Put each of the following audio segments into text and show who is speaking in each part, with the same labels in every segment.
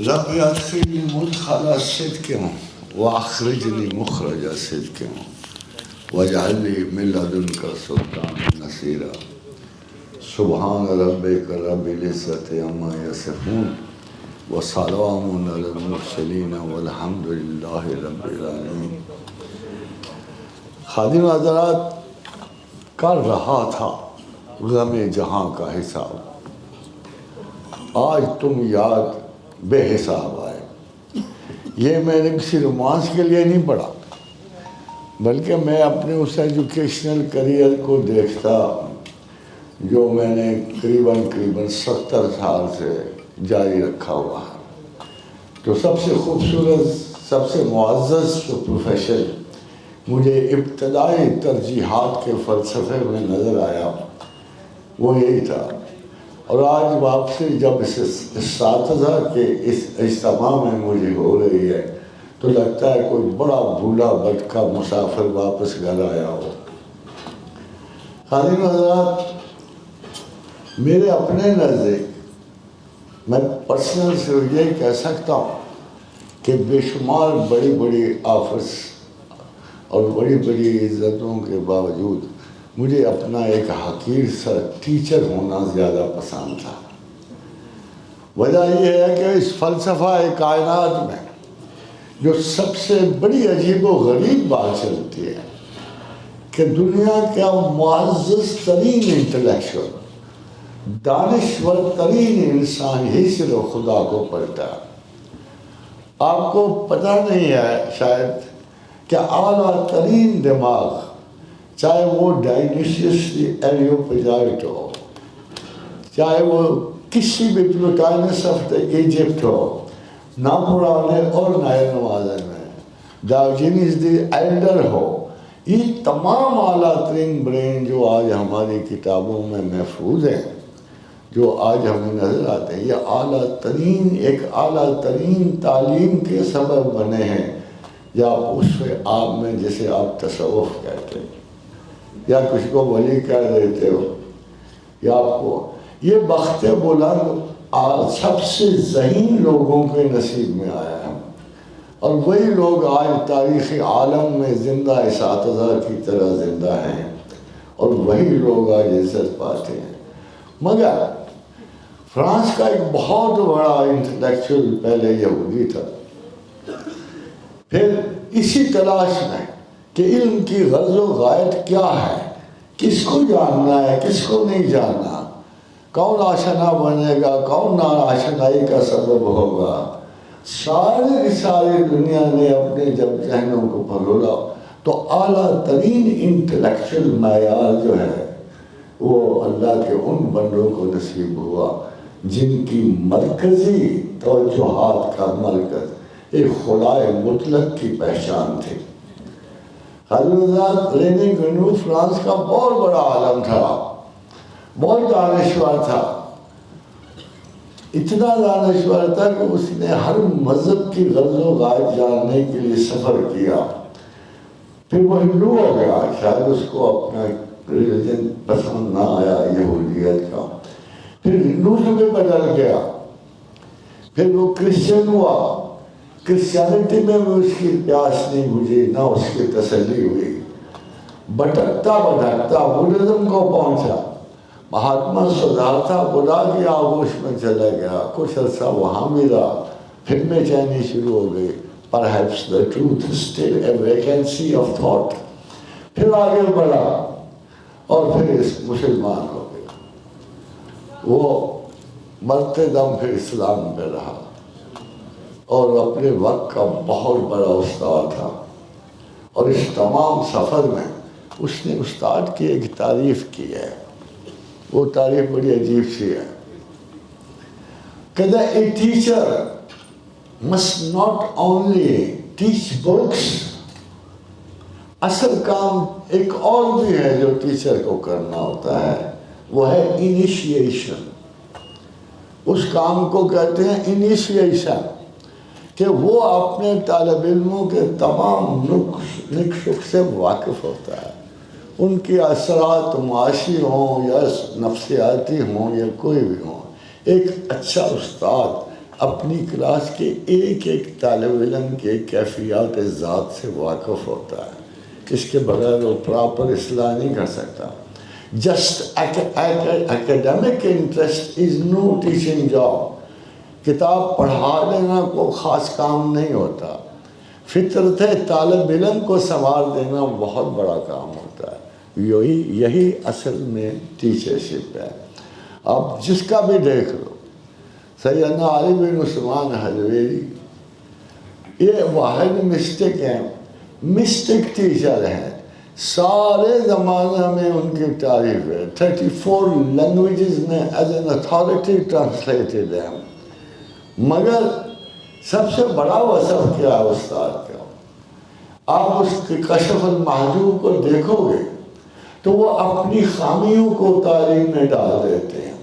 Speaker 1: رب ادخلنی مدخل صدق واخرجنی مخرج صدق واجعل لی من لدنک سلطانا نصیرا سبحان ربک رب العزة عما یصفون وسلام علی المرسلین والحمد للہ رب العالمین۔ خادم حضرات، کر رہا تھا غم جہاں کا حساب، آج تم یاد بے حساب آئے۔ یہ میں نے کسی رومانس کے لیے نہیں پڑھا، بلکہ میں اپنے اس ایجوکیشنل کریئر کو دیکھتا جو میں نے قریباً 70 سال سے جاری رکھا ہوا ہے۔ تو سب سے خوبصورت، سب سے معزز جو پروفیشن مجھے ابتدائی ترجیحات کے فلسفے میں نظر آیا وہ یہی تھا، اور آج واپسی جب اس اساتذہ کے اس اجتماع میں مجھے ہو رہی ہے تو لگتا ہے کوئی بڑا بھولا بھٹکا مسافر واپس گھر آیا ہو۔ خادم حضرات، میرے اپنے نزدیک میں پرسنل سے یہ کہہ سکتا ہوں کہ بے شمار بڑی بڑی آفرس اور بڑی بڑی عزتوں کے باوجود مجھے اپنا ایک حقیر سا ٹیچر ہونا زیادہ پسند تھا۔ وجہ یہ ہے کہ اس فلسفہ کائنات میں جو سب سے بڑی عجیب و غریب بات چلتی ہے کہ دنیا کا معزز ترین انٹلیکچوئل، دانشور ترین انسان ہی صرف خدا کو پڑھتا ہے۔ آپ کو پتہ نہیں ہے شاید کہ اعلیٰ ترین دماغ، چاہے وہ ڈائنیشیس ایریوپیجائٹ ہو، چاہے وہ کسی بھی پلوٹائنس آف ایجپٹ ہو، نہ پرانے اور نئے نوازے میں، ڈاوجینس دی ایلڈر ہو، یہ تمام اعلیٰ ترین برین جو آج ہماری کتابوں میں محفوظ ہیں، جو آج ہمیں نظر آتے ہیں، یہ اعلیٰ ترین ایک اعلیٰ ترین تعلیم کے سبب بنے ہیں، یا اس میں آپ میں جسے آپ تصوف کہتے ہیں، یا کچھ کو ولی کہہ دیتے ہو، یا آپ کو یہ بخت بلند سب سے ذہین لوگوں کے نصیب میں آیا ہے، اور وہی لوگ آج تاریخ عالم میں زندہ اساتذہ کی طرح زندہ ہیں، اور وہی لوگ آج عزت پاتے ہیں۔ مگر فرانس کا ایک بہت بڑا انٹلیکچوئل پہلے یہودی تھا، پھر اسی تلاش میں کہ علم کی غرض و غایت کیا ہے، کس کو جاننا ہے، کس کو نہیں جاننا، کون آشنا بنے گا، کون نا آشنائی کا سبب ہوگا، ساری دنیا نے اپنے جب ذہنوں کو پھگولا تو اعلیٰ ترین انٹلیکچوئل معیار جو ہے وہ اللہ کے ان بندوں کو نصیب ہوا جن کی مرکزی توجہات کا مرکز ایک خدائے مطلق کی پہچان تھی۔ حضرت رینی گنو فرانس کا بہت بڑا عالم تھا، بہت دانشور تھا، اتنا دانشور تھا کہ اس نے ہر مذہب کی غرض و غایت جاننے کے لیے سفر کیا۔ پھر وہ ہندو ہو گیا، شاید اس کو اپنا ریلیجن پسند نہ آیا یہودیت کا، پھر ہندوزم میں بدل گیا، پھر وہ کرسچن ہوا، کرسچینٹی میں بھی اس کی پیاس نہیں بجھی، نہ اس کی تسلی ہوئی، بھٹکتا بھٹکتا بدھزم کو پہنچا، مہاتما سدھارتھا بدھا کی آغوش میں چلا گیا، کچھ عرصہ وہاں بھی رہا، پھر بے چینی شروع ہو گئی، perhaps the truth is still a vacancy of thought، پھر آگے بڑھا اور پھر مسلمان ہو گیا، وہ مرتے دم پھر اسلام پہ رہا، اور اپنے وقت کا بہت بڑا استاد تھا، اور اس تمام سفر میں اس نے استاد کی ایک تعریف کی ہے، وہ تعریف بڑی عجیب سی ہے کہ a teacher must not only teach books، اصل کام ایک اور بھی ہے جو ٹیچر کو کرنا ہوتا ہے، وہ ہے انیشیشن۔ اس کام کو کہتے ہیں انیشیشن، کہ وہ اپنے طالب علموں کے تمام نقش سے واقف ہوتا ہے، ان کی اثرات معاشی ہوں یا نفسیاتی ہوں یا کوئی بھی ہوں۔ ایک اچھا استاد اپنی کلاس کے ایک ایک طالب علم کے کیفیات ذات سے واقف ہوتا ہے. اس کے بغیر وہ پراپر اصلاح نہیں کر سکتا. Just academic interest is no teaching job. کتاب پڑھا لینا کو خاص کام نہیں ہوتا. فطرت طالب علم کو سنوار دینا بہت بڑا کام ہوتا ہے. یہی اصل میں ٹیچرشپ ہے. آپ جس کا بھی دیکھ لو، سیدنا علی بن عثمان حلویری یہ واحد مسٹک ہیں، مسٹک ٹیچر ہیں. سارے زمانہ میں ان کی تعریف ہے. 34 لینگویجز میں ایز این اتھارٹی ٹرانسلیٹڈ ہے. مگر سب سے بڑا وصف کیا ہے استاد کا؟ آپ اس کے کشف المحجوب کو دیکھو گے تو وہ اپنی خامیوں کو تعلیم میں ڈال دیتے ہیں.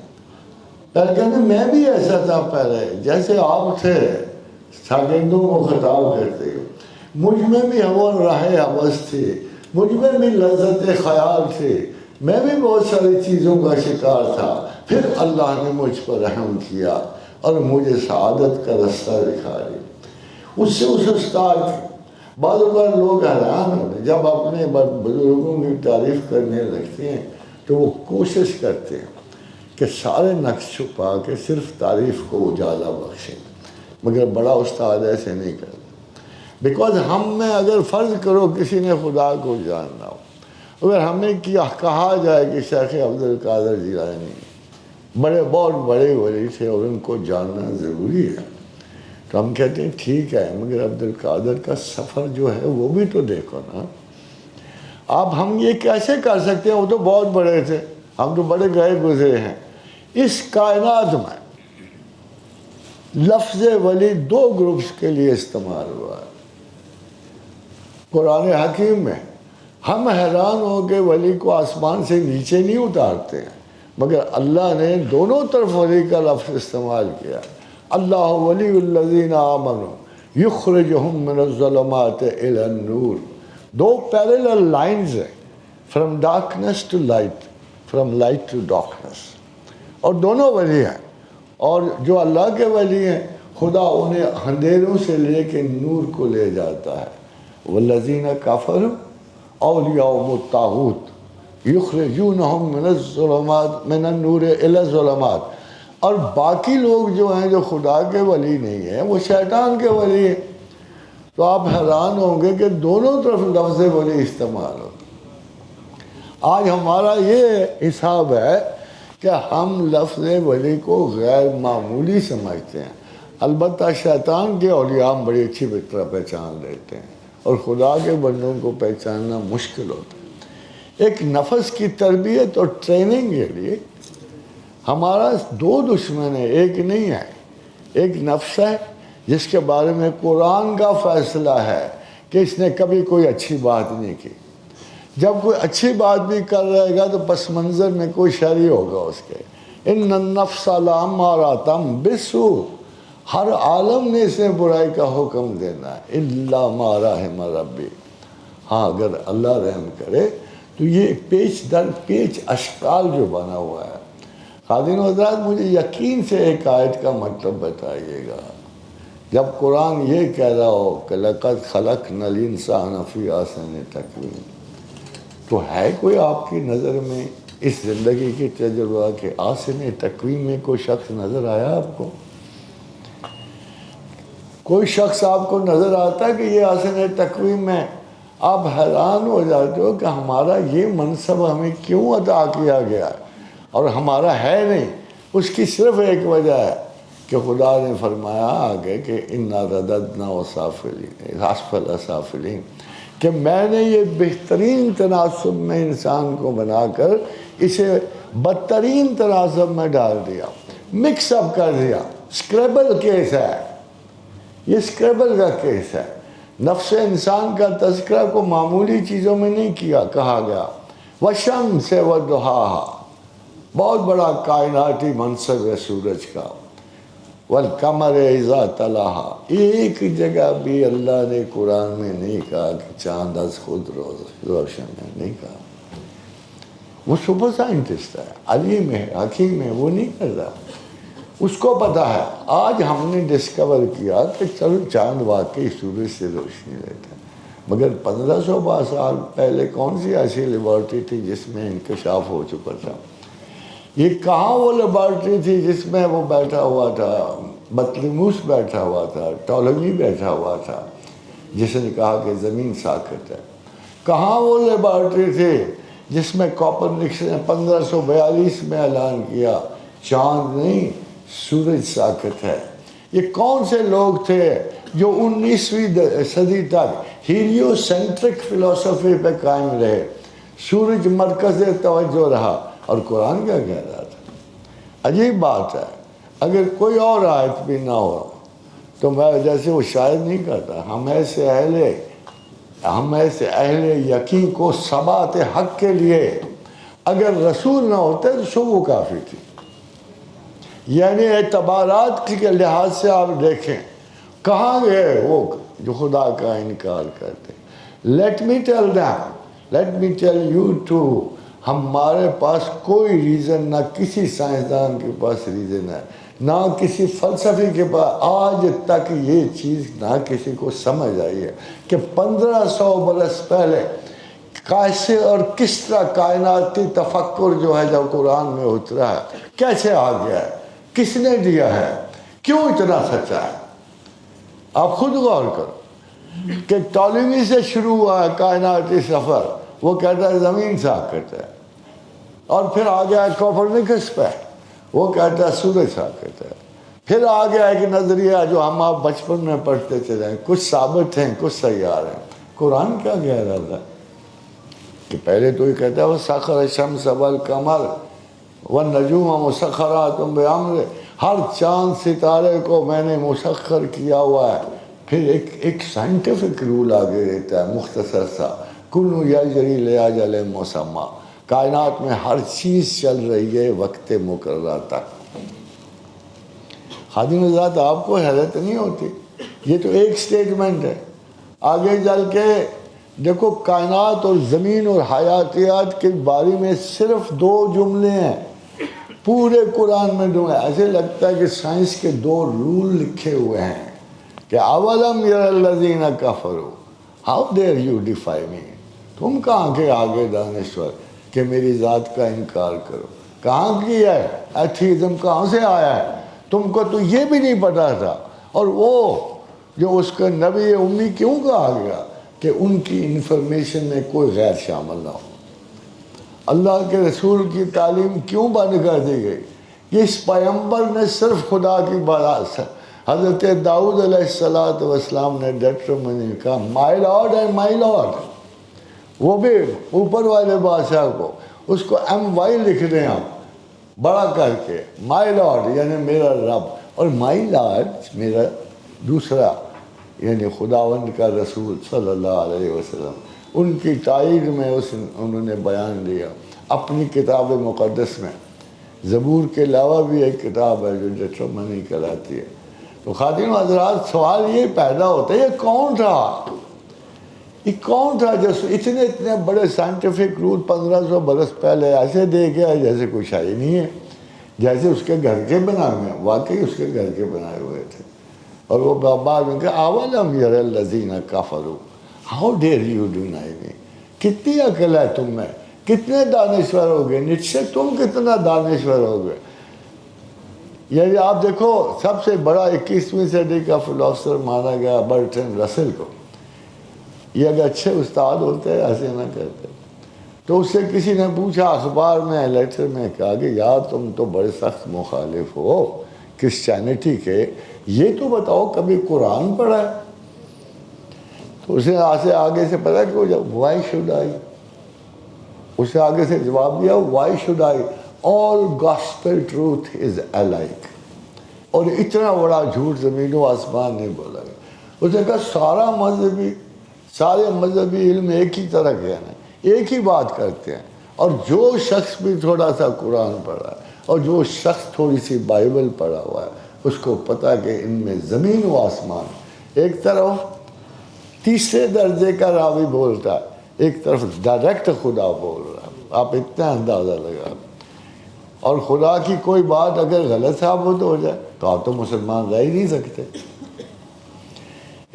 Speaker 1: کہتے میں بھی ایسا تھا پہلے، جیسے آپ تھے شاگردوں کو خطاب کرتے ہو. مجھ میں بھی وہ راہ حوث تھی، مجھ میں بھی لذت خیال تھی، میں بھی بہت ساری چیزوں کا شکار تھا. پھر اللہ نے مجھ پر رحم کیا اور مجھے سعادت کا رستہ دکھا دیا. اس سے اس استاد کی بعض اوقات لوگ حیران ہوتے ہیں جب اپنے بزرگوں کی تعریف کرنے لگتے ہیں تو وہ کوشش کرتے ہیں کہ سارے نقص چھپا کے صرف تعریف کو اجالا بخشیں. مگر بڑا استاد ایسے نہیں کرتا. بیکاز ہم میں اگر فرض کرو کسی نے خدا کو جاننا ہو، اگر ہمیں کہا جائے کہ شیخ عبدالقادر جیلانی بہت بڑے ولی تھے اور ان کو جاننا ضروری ہے، تو ہم کہتے ہیں ٹھیک ہے، مگر عبدالقادر کا سفر جو ہے وہ بھی تو دیکھو نا. اب ہم یہ کیسے کر سکتے ہیں؟ وہ تو بہت بڑے تھے، ہم تو بڑے گئے گزرے ہیں. اس کائنات میں لفظ ولی 2 گروپس کے لیے استعمال ہوا ہے قرآن حکیم میں. ہم حیران ہو کہ ولی کو آسمان سے نیچے نہیں اتارتے ہیں، مگر اللہ نے دونوں طرف ولی کا لفظ استعمال کیا. اللہ ولی الذین آمنوا یخرجہم من الظلمات الی النور. 2 پیرلل لائنز ہیں، from darkness to light, from light to darkness. اور دونوں ولی ہیں. اور جو اللہ کے ولی ہیں خدا انہیں اندھیروں سے لے کے نور کو لے جاتا ہے. والذین کفروا اولیاءهم الطاغوت یخرجونہم من الظلمات من النور الی الظلمات. اور باقی لوگ جو ہیں جو خدا کے ولی نہیں ہیں وہ شیطان کے ولی ہیں. تو آپ حیران ہوں گے کہ دونوں طرف لفظ ولی استعمال ہو. آج ہمارا یہ حساب ہے کہ ہم لفظ ولی کو غیر معمولی سمجھتے ہیں. البتہ شیطان کے اولیاء ہم بڑی اچھی طرح پہچان لیتے ہیں اور خدا کے بندوں کو پہچاننا مشکل ہوتا ہے. ایک نفس کی تربیت اور ٹریننگ کے لیے ہمارا 2 دشمن ہیں، ایک نہیں ہے. ایک نفس ہے جس کے بارے میں قرآن کا فیصلہ ہے کہ اس نے کبھی کوئی اچھی بات نہیں کی. جب کوئی اچھی بات بھی کر رہے گا تو پس منظر میں کوئی شر ہوگا اس کے. ان النفس لامارۃ بالسوء. ہر عالم نے اسے برائی کا حکم دینا ہے الا ما رحم ربی. ہاں اگر اللہ رحم کرے تو یہ پیچ در پیچ اشکال جو بنا ہوا ہے. خادم حضرات مجھے یقین سے ایک آیت کا مطلب بتائیے گا. جب قرآن یہ کہہ رہا ہو کہ لقد خلقنا الانسان فی احسن تقویم، تو ہے کوئی آپ کی نظر میں اس زندگی کی تجربہ کہ احسن تقویم میں کوئی شخص نظر آیا آپ کو؟ کوئی شخص آپ کو نظر آتا ہے کہ یہ احسن تقویم میں؟ آپ حیران ہو جاتے ہو کہ ہمارا یہ منصب ہمیں کیوں عطا کیا گیا اور ہمارا ہے نہیں. اس کی صرف ایک وجہ ہے کہ خدا نے فرمایا آگے کہ انا رددنا اسفل سافلین، کہ میں نے یہ بہترین تناسب میں انسان کو بنا کر اسے بدترین تناسب میں ڈال دیا، مکس اپ کر دیا. اسکریبل کیس ہے یہ، اسکریبل کا کیس ہے. نفس انسان کا تذکرہ کو معمولی چیزوں میں نہیں کہا گیا. والشمس والضحاہا، بہت بڑا کائناتی منصب ہے سورج کا. والقمر اذا تلاہا، ایک جگہ بھی اللہ نے قرآن میں نہیں کہا کہ چاند از خود روشن ہے، نہیں کہا. وہ سپر سائنٹسٹ ہے، علیم ہے، حکیم ہے، وہ نہیں کر رہا. اس کو پتا ہے. آج ہم نے ڈسکور کیا کہ چلو چاند واقعی سورج سے روشنی لیتا ہے، مگر 1500 سال پہلے کون سی ایسی لیبارٹری تھی جس میں انکشاف ہو چکا تھا؟ یہ کہاں وہ لیبارٹری تھی جس میں وہ بیٹھا ہوا تھا، بطلیموس بیٹھا ہوا تھا، ٹولمی بیٹھا ہوا تھا جس نے کہا کہ زمین ساکت ہے؟ کہاں وہ لیبارٹری تھی جس میں کوپرنکس نے 1542 میں اعلان کیا چاند نہیں سورج ساکت ہے؟ یہ کون سے لوگ تھے جو 19ویں صدی تک ہیلیو سینٹرک فلسفی پہ قائم رہے؟ سورج مرکز توجہ رہا، اور قرآن کیا کہہ رہا تھا؟ عجیب بات ہے. اگر کوئی اور آیت بھی نہ ہو تو میں جیسے وہ شاید نہیں کرتا، ہم ایسے اہل یقین کو ثبات حق کے لیے اگر رسول نہ ہوتے تو وہ کافی تھی. یعنی اعتبارات کے لحاظ سے آپ دیکھیں کہاں گئے وہ جو خدا کا انکار کرتے. Let me tell you too, ہمارے پاس کوئی ریزن، نہ کسی سائنسدان کے پاس ریزن ہے، نہ کسی فلسفی کے پاس آج تک یہ چیز نہ کسی کو سمجھ آئی ہے کہ 1500 برس پہلے کیسے اور کس طرح کائناتی تفکر جو ہے جو قرآن میں اترا ہے کیسے آ گیا ہے، کس نے دیا ہے، کیوں اتنا سچا ہے. آپ خود غور کرو کہ ٹولمی سے شروع ہوا ہے کائناتی سفر، وہ کہتا ہے زمین ساکت ہے، اور پھر آ گیا ہے کوپرنکس پہ، وہ کہتا ہے سورج ساکت ہے. پھر آ گیا ایک نظریہ جو ہم آپ بچپن میں پڑھتے چلے ہیں، کچھ ثابت ہیں کچھ سیار ہیں. قرآن کیا کہہ رہا تھا کہ پہلے تو یہ کہتا ہے وَسَخَّرَ الشَّمْسَ وَالْقَمَرَ وَالنَّجُومَ مُسَخَّرَاتٌ بِأَمْرِهِ، ہر چاند ستارے کو میں نے مسخر کیا ہوا ہے. پھر ایک سائنٹیفک رول آگے رہتا ہے مختصر سا، كُلٌّ يَجْرِي لِأَجَلٍ مُّسَمًّى، کائنات میں ہر چیز چل رہی ہے وقت مقررہ تک. خادم حضرات آپ کو حیرت نہیں ہوتی؟ یہ تو ایک سٹیٹمنٹ ہے. آگے چل کے دیکھو کائنات اور زمین اور حیاتیات کے بارے میں صرف 2 جملے ہیں پورے قرآن میں. ایسے لگتا ہے کہ سائنس کے 2 رول لکھے ہوئے ہیں کہ اولم یر الذین کفروا ہاؤ ڈیئر یو ڈیفائی می، تم کہاں کے آگے دانشور کہ میری ذات کا انکار کرو. کہاں کی ہے ایتھیزم، کہاں سے آیا ہے؟ تم کو تو یہ بھی نہیں پتا تھا. اور وہ جو اس کا نبی امی کیوں کہا گیا کہ ان کی انفارمیشن میں کوئی غیر شامل نہ ہو. اللہ کے رسول کی تعلیم کیوں بند کر دی گئی؟ کہ اس پیغمبر نے صرف خدا کی بات. حضرت داؤد علیہ السلام نے ڈیٹرمنی کہا مائی لارڈ اینڈ مائی لارڈ، وہ بھی اوپر والے بادشاہ کو، اس کو MY لکھ دیں آپ بڑا کر کے، مائی لارڈ یعنی میرا رب، اور مائی لارڈ میرا دوسرا یعنی خداوند کا رسول صلی اللہ علیہ وسلم. ان کی تائید میں انہوں نے بیان دیا اپنی کتاب مقدس میں. زبور کے علاوہ بھی ایک کتاب ہے جو ڈیٹرمنی کراتی ہے. تو خاتون حضرات سوال یہ پیدا ہوتا ہے یہ کون تھا؟ یہ کون تھا جو اتنے بڑے سائنٹیفک رول 1500 برس پہلے ایسے دے گیا جیسے کوئی شاعری نہیں ہے، جیسے اس کے گھر کے بنائے ہوئے ہیں. واقعی اس کے گھر کے بنائے ہوئے تھے. اور وہ بعد میں کہا اولم یر الذین کفروا ہاؤ ڈیئر یو ڈینائی می. کتنی عقل ہے تم میں، کتنے دانشور ہو گئے، نیچے تم کتنا دانشور ہو گئے. یعنی آپ دیکھو سب سے بڑا 21ویں صدی کا فلاسفر مانا گیا برٹرینڈ رسل کو. یہ اگر اچھے استاد ہوتے ایسے نہ کرتے. تو اس سے کسی نے پوچھا اخبار میں لیٹر میں کہا کہ یار تم تو بڑے سخت مخالف ہو کرسچینٹی کے، یہ تو بتاؤ کبھی قرآن پڑھا ہے؟ تو اسے آگے سے پتا کہ وائی شوڈ آئی، اسے آگے سے جواب دیا why should I all gospel truth is alike. اور اتنا بڑا جھوٹ زمین و آسمان نہیں بولا گیا. اس نے کہا سارے مذہبی علم ایک ہی طرح کے ہیں، ایک ہی بات کرتے ہیں. اور جو شخص بھی تھوڑا سا قرآن پڑھا ہے اور جو شخص تھوڑی سی بائبل پڑھا ہوا ہے اس کو پتہ کہ ان میں زمین و آسمان، ایک طرف تیسرے درجے کا راوی بولتا ہے، ایک طرف ڈائریکٹ خدا بول رہا ہے. آپ اتنا اندازہ لگا. اور خدا کی کوئی بات اگر غلط ثابت ہو جائے تو آپ تو مسلمان رہ ہی نہیں سکتے.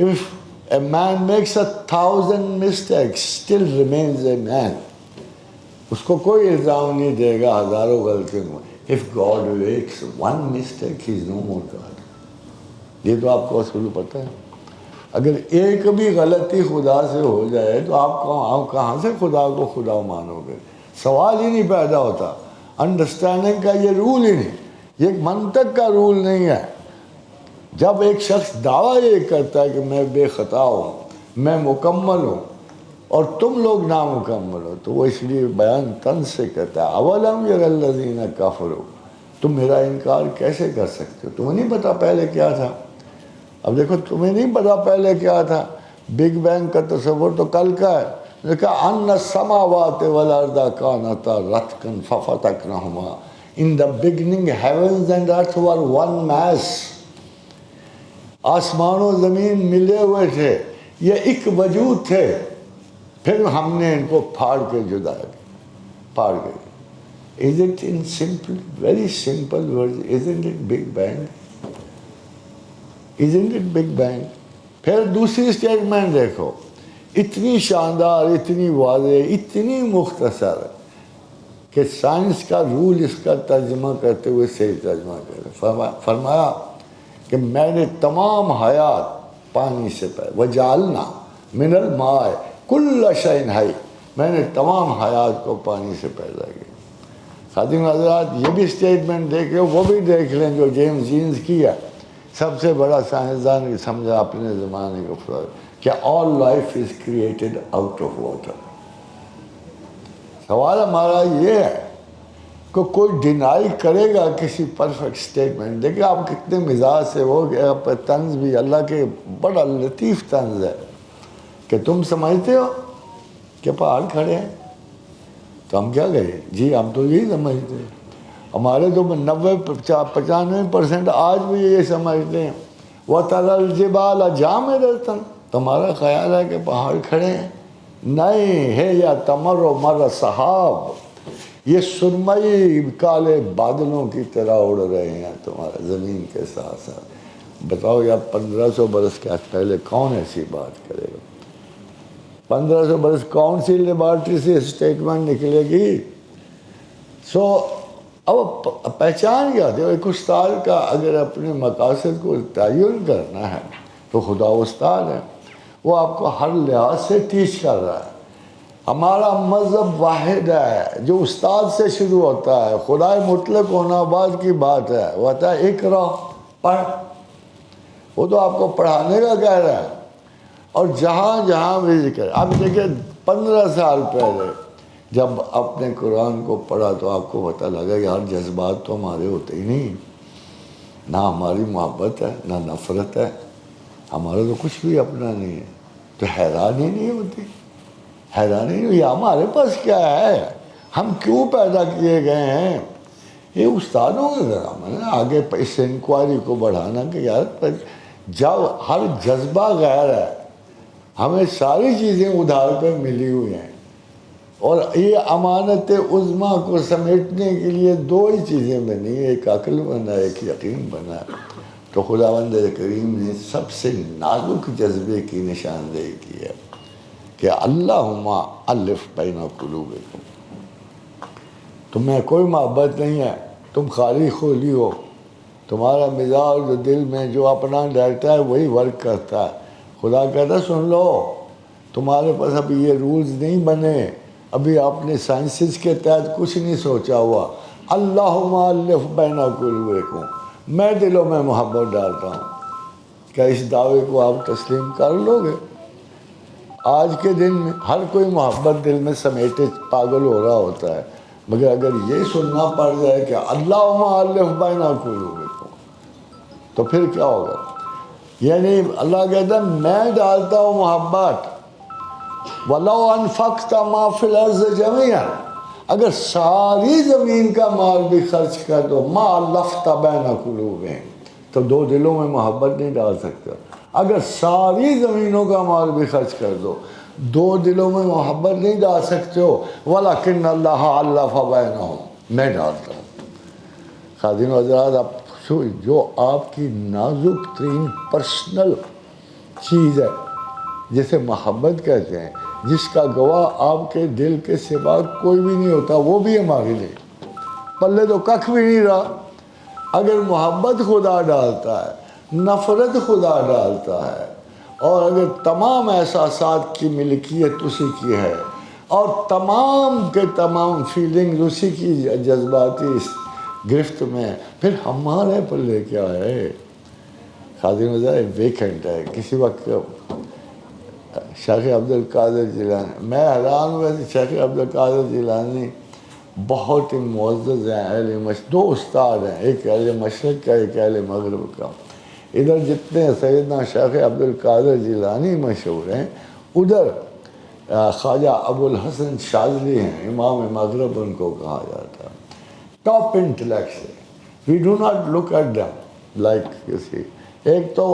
Speaker 1: If a man makes 1,000 mistakes, still remains a man. اس کو کوئی الزام نہیں دے گا ہزاروں غلطیوں میں. If God makes one mistake, he is no more God. یہ تو آپ کو اصول پتہ ہے. اگر ایک بھی غلطی خدا سے ہو جائے تو آپ کہاں سے خدا کو خدا مانو گے؟ سوال ہی نہیں پیدا ہوتا. انڈرسٹینڈنگ کا یہ رول ہی نہیں، یہ ایک منطق کا رول نہیں ہے. جب ایک شخص دعویٰ یہ کرتا ہے کہ میں بے خطا ہوں، میں مکمل ہوں اور تم لوگ نامکمل ہو، تو وہ اس لیے بیان طنز سے کہتا ہے اولم یری الذین کفروا، تم میرا انکار کیسے کر سکتے ہو؟ تمہیں نہیں پتا پہلے کیا تھا؟ اب دیکھو تمہیں نہیں پتا پہلے کیا تھا. بگ بینگ کا تصور تو کل کا ہے. کہا ان السماوات والارض کانتا رتقا ففتقناہما. In the beginning heavens and earth were one mass. آسمان و زمین ملے ہوئے تھے، یہ ایک وجود تھے، پھر ہم نے ان کو پھاڑ کے جدا کیا، پھاڑ کے. Is it in simple, very simple words, isn't it Big Bang? Isn't it Big Bang? پھر دوسری سٹیٹمنٹ دیکھو، اتنی شاندار، اتنی واضح، اتنی مختصر کہ سائنس کا رول اس کا ترجمہ کرتے ہوئے صحیح ترجمہ کرے. فرمایا کہ میں نے تمام حیات پانی سے پیدا، وجعلنا من الماء کل شیء حی، میں نے تمام حیات کو پانی سے پیدا کیا. خادم حضرات یہ بھی سٹیٹمنٹ دیکھیں، وہ بھی دیکھ لیں جو جیمز جینز کی ہے، سب سے بڑا سائنسدان سمجھا اپنے زمانے کو، کہ all life is created out of water. سوال ہمارا یہ ہے کہ کوئی ڈینائی کرے گا کسی پرفیکٹ سٹیٹمنٹ. دیکھیں آپ کتنے مزاج سے ہو گئے، آپ کا طنز بھی اللہ کے بڑا لطیف طنز ہے کہ تم سمجھتے ہو کہ پہاڑ کھڑے ہیں، تو ہم کیا کہیں؟ جی ہم تو یہی سمجھتے ہیں. ہمارے تو 90-95% آج بھی یہ سمجھتے ہیں. وَتَرَى الْجِبَالَ جَامِدَةً، تمہارا خیال ہے کہ پہاڑ کھڑے ہیں؟ نہیں ہے، یا تمر و مر صحاب، یہ سرمئی کالے بادلوں کی طرح اڑ رہے ہیں تمہارا زمین کے ساتھ ساتھ. بتاؤ یا 1500 برس کے پہلے کون ایسی بات کرے گا؟ 1500 برس کون سی لیبارٹری سے اسٹیٹمنٹ نکلے گی؟ سو اب پہچان کیا تھے؟ ایک استاد کا اگر اپنے مقاصد کو تعین کرنا ہے تو خدا استاد ہے، وہ آپ کو ہر لحاظ سے ٹیچ کر رہا ہے. ہمارا مذہب واحد ہے جو استاد سے شروع ہوتا ہے. خدا مطلق ہونا بعد کی بات ہے. وہ کہتا ہے اقرا، پڑھ، وہ تو آپ کو پڑھانے کا کہہ رہا ہے. اور جہاں جہاں بھی ذکر، اب دیکھیں 15 سال پہلے جب اپنے قرآن کو پڑھا تو آپ کو پتہ لگا کہ ہر جذبات تو ہمارے ہوتے ہی نہیں، نہ ہماری محبت ہے نہ نفرت ہے، ہمارا تو کچھ بھی اپنا نہیں ہے. تو حیرانی نہیں ہوتی؟ حیرانی نہیں ہوئی ہمارے پاس کیا ہے، ہم کیوں پیدا کیے گئے ہیں؟ یہ استادوں کے ذرا میں نے آگے اس انکوائری کو بڑھانا کہ یار جب ہر جذبہ غیر ہے، ہمیں ساری چیزیں ادھار پہ ملی ہوئی ہیں، اور یہ امانت عظمیٰ کو سمیٹنے کے لیے 2 ہی چیزیں بنی، ایک عقل بنا ایک یقین بنا. تو خداوند کریم نے سب سے نازک جذبے کی نشاندہی کی ہے کہ اللہم الف بین قلوبکم. تمہیں کوئی محبت نہیں ہے، تم خالی خولی ہو، تمہارا مزاج جو دل میں جو اپنا ڈالتا ہے وہی ورک کرتا ہے. خدا کہتا ہے سن لو، تمہارے پاس ابھی یہ رولز نہیں بنے، ابھی آپ نے سائنسز کے تحت کچھ نہیں سوچا ہوا. اللہم الف بین قلوبکم، میں دلوں میں محبت ڈالتا ہوں. کیا اس دعوے کو آپ تسلیم کر لو گے؟ آج کے دن میں ہر کوئی محبت دل میں سمیٹے پاگل ہو رہا ہوتا ہے، مگر اگر یہ سننا پڑ جائے کہ اللہم الف بین قلوبکم، تو پھر کیا ہوگا؟ یعنی اللہ کہتا ہے میں ڈالتا ہوں محبت. وَلَوْ أَنفَقْتَ مَا فِي الْأَرْضِ جَمِيعًا، اگر ساری زمین کا مال بھی خرچ کر دو، مَا أَلَّفْتَ بَيْنَ قُلُوبِهِمْ، تو 2 دلوں میں محبت نہیں ڈال سکتا. اگر ساری زمینوں کا مال بھی خرچ کر دو، 2 دلوں میں محبت نہیں ڈال سکتے ہو. وَلَكِنَّ اللَّهَ أَلَّفَ بَيْنَهُمْ، میں ڈالتا ہوں. خادم حضرات، آپ جو آپ کی نازک ترین پرسنل چیز ہے جسے محبت کہتے ہیں، جس کا گواہ آپ کے دل کے سوا کوئی بھی نہیں ہوتا، وہ بھی ہمارے لیے پلے تو ککھ بھی نہیں رہا۔ اگر محبت خدا ڈالتا ہے، نفرت خدا ڈالتا ہے، اور اگر تمام احساسات کی ملکیت اسی کی ہے اور تمام کے تمام فیلنگ اسی کی جذباتی گرفت میں، پھر ہمارے پلے کیا ہے؟ خادم حضرات ویکنٹ ہے۔ کسی وقت شیخ عبد القادر جیلانی، میں حیران ہوا کہ شیخ عبد القادر جیلانی بہت ہی معزز ہیں، اہل مشرق، دو استاد ہیں، ایک اہل مشرق کا، ایک اہل مغرب کا۔ ادھر جتنے سیدنا شیخ عبد القادر جیلانی مشہور ہیں، ادھر خواجہ ابو الحسن شاذلی ہیں، امام مغرب ان کو کہا جاتا ہے۔ ٹاپ انٹلیکٹس ہے، we do not look at them like کسی۔ ایک تو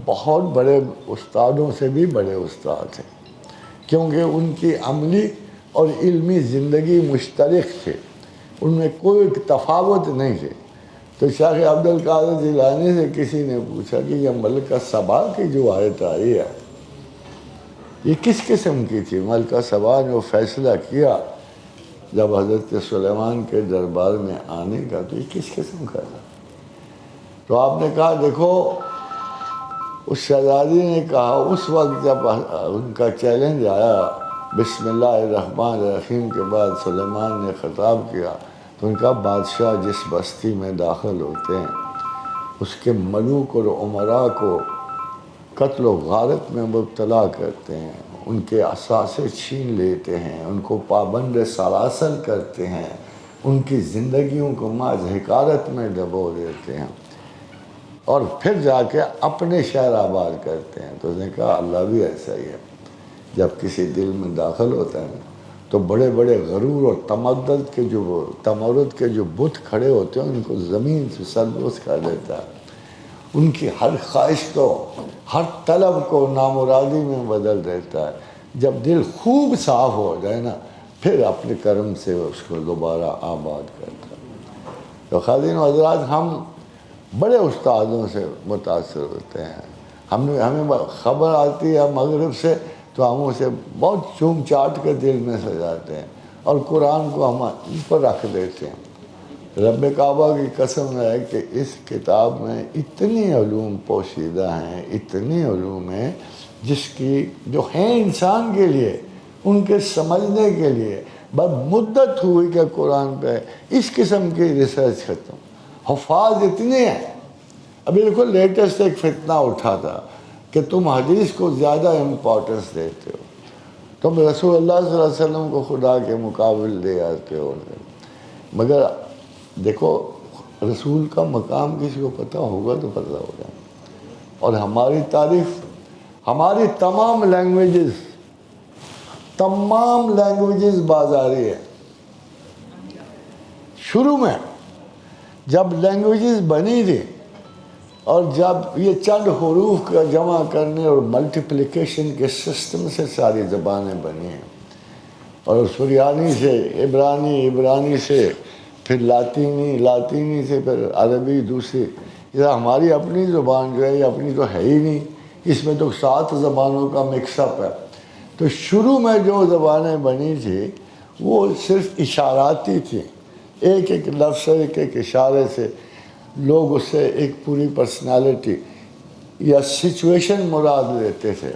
Speaker 1: بہت بڑے استادوں سے بھی بڑے استاد ہیں، کیونکہ ان کی عملی اور علمی زندگی مشترک تھے، ان میں کوئی تفاوت نہیں تھے۔ تو شیخ عبد القادر جیلانی سے کسی نے پوچھا کہ یہ ملکہ سبا کی جو آیت آئی ہے، یہ کس قسم کی تھی؟ ملکہ سبا نے وہ فیصلہ کیا جب حضرت سلیمان کے دربار میں آنے کا، تو یہ کس قسم کا تھا؟ تو آپ نے کہا دیکھو، اس شہزادی نے کہا اس وقت جب ان کا چیلنج آیا، بسم اللہ الرحمن الرحیم کے بعد سلیمان نے خطاب کیا، تو ان کا بادشاہ جس بستی میں داخل ہوتے ہیں اس کے ملوک اور امراء کو قتل و غارت میں مبتلا کرتے ہیں، ان کے اثاثے چھین لیتے ہیں، ان کو پابند سلاسل کرتے ہیں، ان کی زندگیوں کو محض حقارت میں ڈبو دیتے ہیں، اور پھر جا کے اپنے شہر آباد کرتے ہیں۔ تو اس نے کہا اللہ بھی ایسا ہی ہے، جب کسی دل میں داخل ہوتا ہے تو بڑے بڑے غرور اور تمرد کے جو بت کھڑے ہوتے ہیں ان کو زمین سے سربوس کر دیتا ہے، ان کی ہر خواہش کو، ہر طلب کو نامرادی میں بدل دیتا ہے۔ جب دل خوب صاف ہو جائے نا، پھر اپنے کرم سے اس کو دوبارہ آباد کرتا ہے۔ تو خادم حضرات، ہم بڑے استادوں سے متاثر ہوتے ہیں، ہمیں خبر آتی ہے مغرب سے تو ہم اسے بہت چوم چاٹ کے دل میں سجاتے ہیں اور قرآن کو ہم اوپر رکھ دیتے ہیں۔ رب کعبہ کی قسم ہے کہ اس کتاب میں اتنی علوم پوشیدہ ہیں، اتنی علوم ہیں جس کی جو ہیں انسان کے لیے، ان کے سمجھنے کے لیے بس مدت ہوئی کہ قرآن پہ اس قسم کی ریسرچ ختم، حفاظ اتنے ہیں۔ ابھی دیکھو لیٹسٹ ایک فتنہ اٹھا تھا کہ تم حدیث کو زیادہ امپورٹنس دیتے ہو، تم رسول اللہ صلی اللہ علیہ وسلم کو خدا کے مقابل دے آتے ہو۔ مگر دیکھو، رسول کا مقام کسی کو پتہ ہوگا تو پتہ ہوگا، اور ہماری تعریف، ہماری تمام لینگویجز بازاری ہے۔ شروع میں جب لینگویجز بنی تھی اور جب یہ چند حروف کا جمع کرنے اور ملٹیپلیکیشن کے سسٹم سے ساری زبانیں بنی ہیں، اور سریانی سے عبرانی سے پھر لاطینی سے پھر عربی دوسری، یہ ہماری اپنی زبان جو ہے یہ اپنی تو ہے ہی نہیں، اس میں تو 7 زبانوں کا مکس اپ ہے۔ تو شروع میں جو زبانیں بنی تھی وہ صرف اشاراتی تھیں، ایک ایک لفظ ایک ایک اشارے سے لوگ اس سے ایک پوری پرسنالٹی یا سچویشن مراد لیتے تھے۔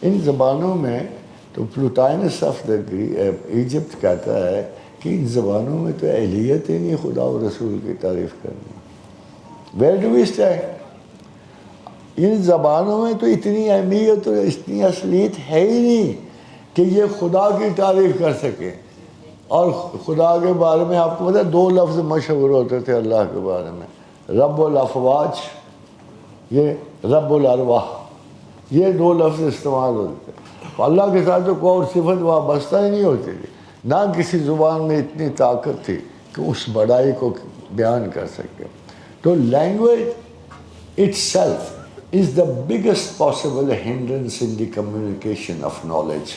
Speaker 1: ان زبانوں میں تو پلوٹائنس آف ایجپٹ کہتا ہے کہ ان زبانوں میں تو اہلیت ہی نہیں خدا و رسول کی تعریف کرنی۔ Where do we stand? ان زبانوں میں تو اتنی اہمیت اور اتنی اصلیت ہے ہی نہیں کہ یہ خدا کی تعریف کر سکے۔ اور خدا کے بارے میں آپ کو پتہ ہے 2 لفظ مشہور ہوتے تھے اللہ کے بارے میں، رب الافواج، یہ رب الارواح، یہ 2 لفظ استعمال ہوتے تھے۔ اللہ کے ساتھ تو کوئی اور صفت وابستہ ہی نہیں ہوتی تھی، نہ کسی زبان میں اتنی طاقت تھی کہ اس بڑائی کو بیان کر سکے۔ تو language itself is the biggest possible hindrance in the communication of knowledge۔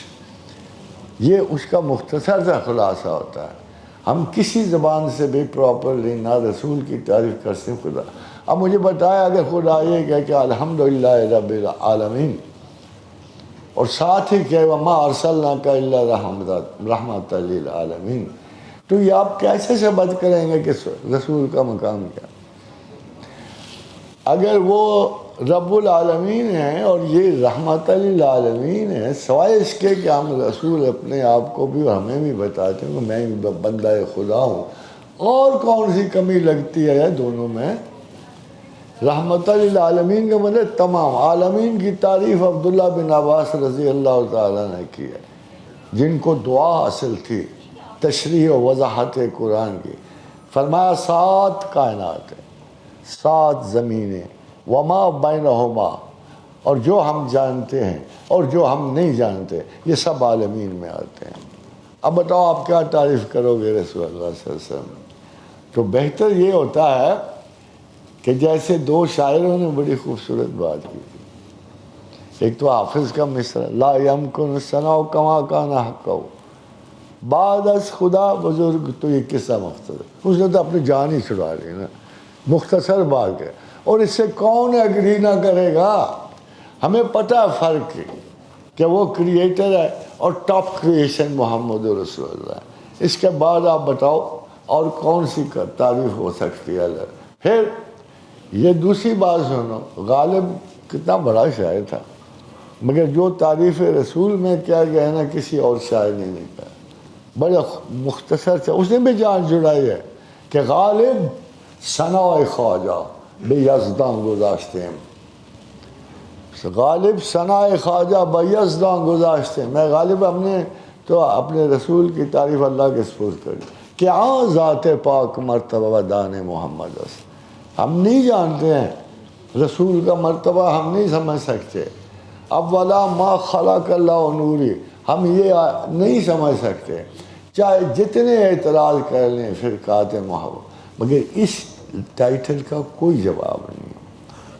Speaker 1: یہ اس کا مختصر سا خلاصہ ہوتا ہے۔ ہم کسی زبان سے بھی پراپرلی نہ رسول کی تعریف کر سکیں خدا. اب مجھے بتایا کہ خدا یہ کہہ کہ الحمدللہ رب العالمین، اور ساتھ ہی کہ وما ارسلناک الا رحمۃ للعالمین، تو یہ آپ کیسے ثابت کریں گے کہ رسول کا مقام کیا؟ اگر وہ رب العالمین ہیں اور یہ رحمت للعالمین ہے، سوائے اس کے کہ ہم رسول اپنے آپ کو بھی اور ہمیں بھی بتاتے ہیں کہ میں بندہ خدا ہوں، اور کون سی کمی لگتی ہے دونوں میں؟ رحمت للعالمین کا مطلب تمام عالمین کی تعریف عبداللہ بن عباس رضی اللہ تعالیٰ نے کی ہے، جن کو دعا حاصل تھی تشریح و وضاحت قرآن کی. فرمایا 7 کائنات ہیں، 7 زمینیں، وما بینہما، اور جو ہم جانتے ہیں اور جو ہم نہیں جانتے، یہ سب عالمین میں آتے ہیں. اب بتاؤ آپ کیا تعریف کرو گے رسول اللہ صلی اللہ علیہ وسلم؟ تو بہتر یہ ہوتا ہے کہ جیسے 2 شاعروں نے بڑی خوبصورت بات کی تھی. ایک تو حافظ کا مصرع، لا یمکن ثناء کما کان حقہ، بعد از خدا بزرگ تو یہ قصہ مختصر، اس نے تو اپنی جان ہی چھڑا لی نا، مختصر بات ہے. اور اس سے کون ایگری نہ کرے گا؟ ہمیں پتہ ہے فرق کہ وہ کریٹر ہے اور ٹاپ کریشن محمد رسول اللہ ہے. اس کے بعد آپ بتاؤ اور کون سی تعریف ہو سکتی ہے؟ پھر یہ دوسری بات سنو، غالب کتنا بڑا شاعر تھا، مگر جو تعریف رسول میں کیا گیا ہے نا کسی اور شاعر نے نہیں کہا. بڑا مختصر تھا، اس نے بھی جان جڑائی ہے کہ غالب ثناء خواجہ بے یزداں گذاشتے ہیں، غالب ثناء خواجہ بے یزداں گذاشتے ہیں. میں غالب ہم نے تو اپنے رسول کی تعریف اللہ کے سپرد کر دی کہ آن ذات پاک مرتبہ دان محمد است. ہم نہیں جانتے ہیں رسول کا مرتبہ، ہم نہیں سمجھ سکتے. اولا ما خلق اللہ نوری، ہم یہ نہیں سمجھ سکتے چاہے جتنے اعتراض کر لیں فرقات محبت، مگر اس ٹائٹل کا کوئی جواب نہیں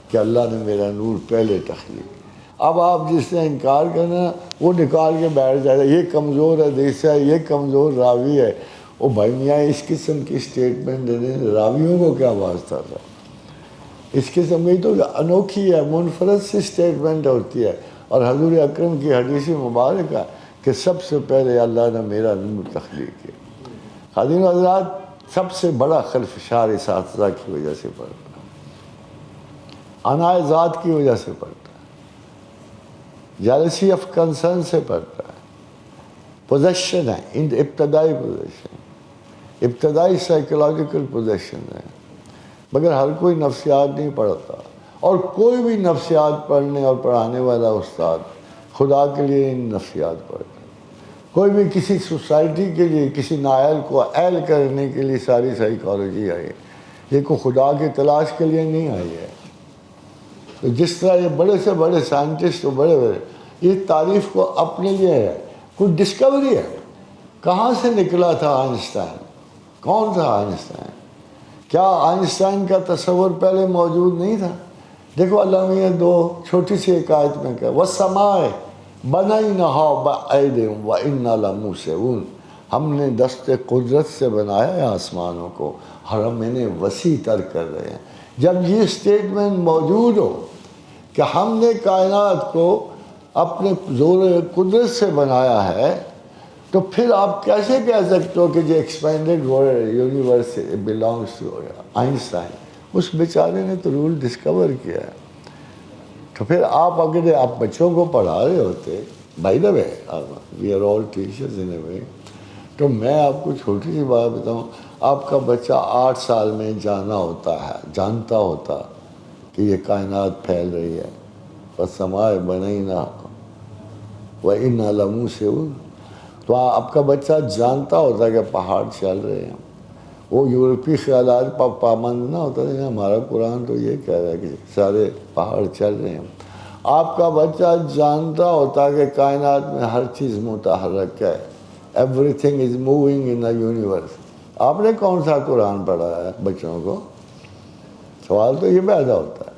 Speaker 1: کہ اللہ نے میرا نور پہلے تخلیق. اب آپ جس نے انکار کرنا وہ نکال کے بیٹھ جائے گا یہ کمزور حدیث ہے، یہ کمزور راوی ہے. او بھائی میاں اس قسم کی سٹیٹمنٹ دینے راویوں کو کیا واسطہ تھا؟ اس قسم کی تو انوکھی ہے، منفرد سی سٹیٹمنٹ ہوتی ہے. اور حضور اکرم کی حدیث مبارک ہے کہ سب سے پہلے اللہ نے میرا نور تخلیق کیا. حاضرین حضرات، سب سے بڑا خلفشار اساتذہ کی وجہ سے پڑتا ہے، عناء ذات کی وجہ سے پڑتا ہے، جالسی آف کنسرن سے پڑتا ہے. پوزیشن ہے، ابتدائی پوزیشن، ابتدائی سائیکولوجیکل پوزیشن ہے. مگر ہر کوئی نفسیات نہیں پڑھتا، اور کوئی بھی نفسیات پڑھنے اور پڑھانے والا استاد خدا کے لیے نفسیات پڑھتا. کوئی بھی کسی سوسائٹی کے لیے کسی نائل کو اہل کرنے کے لیے ساری سائیکالوجی آئی ہے، یہ کوئی خدا کی تلاش کے لیے نہیں آئی ہے. تو جس طرح یہ بڑے سے بڑے سائنٹسٹ بڑے یہ تعریف کو اپنے لیے ہے، کوئی ڈسکوری ہے. کہاں سے نکلا تھا آئنسٹائن؟ کون تھا آئنسٹائن؟ کیا آئنسٹائن کا تصور پہلے موجود نہیں تھا؟ دیکھو اللہ نے 2 چھوٹی سی ایک آیت میں کہا وَالسَّمَاءِ بَنَيْنَهَا بِأَيْدٍ وَإِنَّا لَمُوسِعُونَ، ہم نے دست قدرت سے بنایا ہے آسمانوں کو اور ہم انہیں وسیع تر کر رہے ہیں. جب یہ سٹیٹمنٹ موجود ہو کہ ہم نے کائنات کو اپنے زور قدرت سے بنایا ہے، تو پھر آپ کیسے کہہ سکتے ہو کہ جو expanded universe belongs to Einstein? اس بیچارے نے تو رول ڈسکور کیا ہے. تو پھر آپ اگر آپ بچوں کو پڑھا رہے ہوتے، by the way we are all teachers in a way, تو میں آپ کو چھوٹی سی بات بتاؤں، آپ کا بچہ 8 سال میں جانتا ہوتا کہ یہ کائنات پھیل رہی ہے. وَالسَّمَاءِ بَنَيْنَاهَا وَإِنَّا لَمُوسِعُونَ، تو آپ کا بچہ جانتا ہوتا کہ پہاڑ چل رہے ہیں. وہ یورپی خیالات پر پابند نہ ہوتا ہے. ہمارا قرآن تو یہ کہہ رہا ہے کہ سارے پہاڑ چل رہے ہیں. آپ کا بچہ جانتا ہوتا کہ کائنات میں ہر چیز متحرک ہے، every thing is moving in the universe. آپ نے کون سا قرآن پڑھا ہے بچوں کو؟ سوال تو یہ پیدا ہوتا ہے.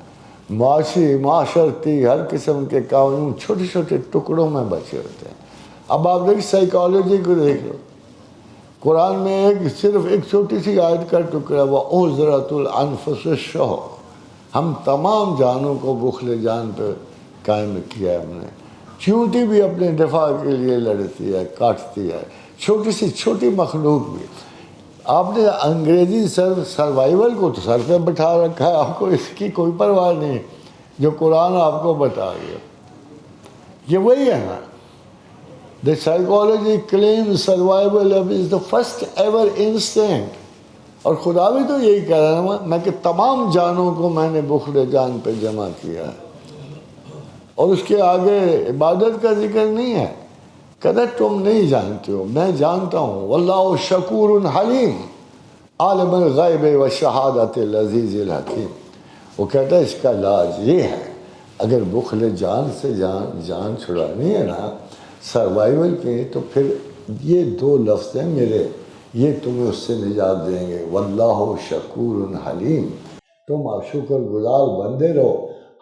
Speaker 1: معاشی معاشرتی ہر قسم کے قانون چھوٹے چھوٹے ٹکڑوں میں بچے ہوتے ہیں. اب آپ دیکھ سائیکالوجی کو دیکھ لو، قرآن میں صرف ایک چھوٹی سی آیت کا ٹکڑا ہوا احضرت الانفس الشح، ہم تمام جانوں کو بخل جان پہ قائم کیا ہے ہم نے۔ چیونٹی بھی اپنے دفاع کے لیے لڑتی ہے، کاٹتی ہے، چھوٹی سی چھوٹی مخلوق بھی۔ آپ نے انگریزی سروائیول کو تو سر پہ بٹھا رکھا ہے، آپ کو اس کی کوئی پرواہ نہیں جو قرآن آپ کو بتا گیا۔ یہ وہی ہے نا، The psychology claims survival is the first ever instinct، اور خدا بھی تو یہی کہہ رہا ہے میں کہ تمام جانوں کو میں نے بخل جان پہ جمع کیا ہے، اور اس کے آگے عبادت کا ذکر نہیں ہے۔ کہتا تم نہیں جانتے ہو، میں جانتا ہوں۔ واللہ شکور حلیم عالم الغیب والشہادۃ العزیز الحکیم۔ وہ کہتا ہے اس کا علاج یہ ہے، اگر بخل جان سے جان چھڑانی ہے نا سروائیول کے، تو پھر یہ دو لفظ ہیں میرے، یہ تمہیں اس سے نجات دیں گے۔ واللہ شکور حلیم، تم شکر گزار بندے رہو،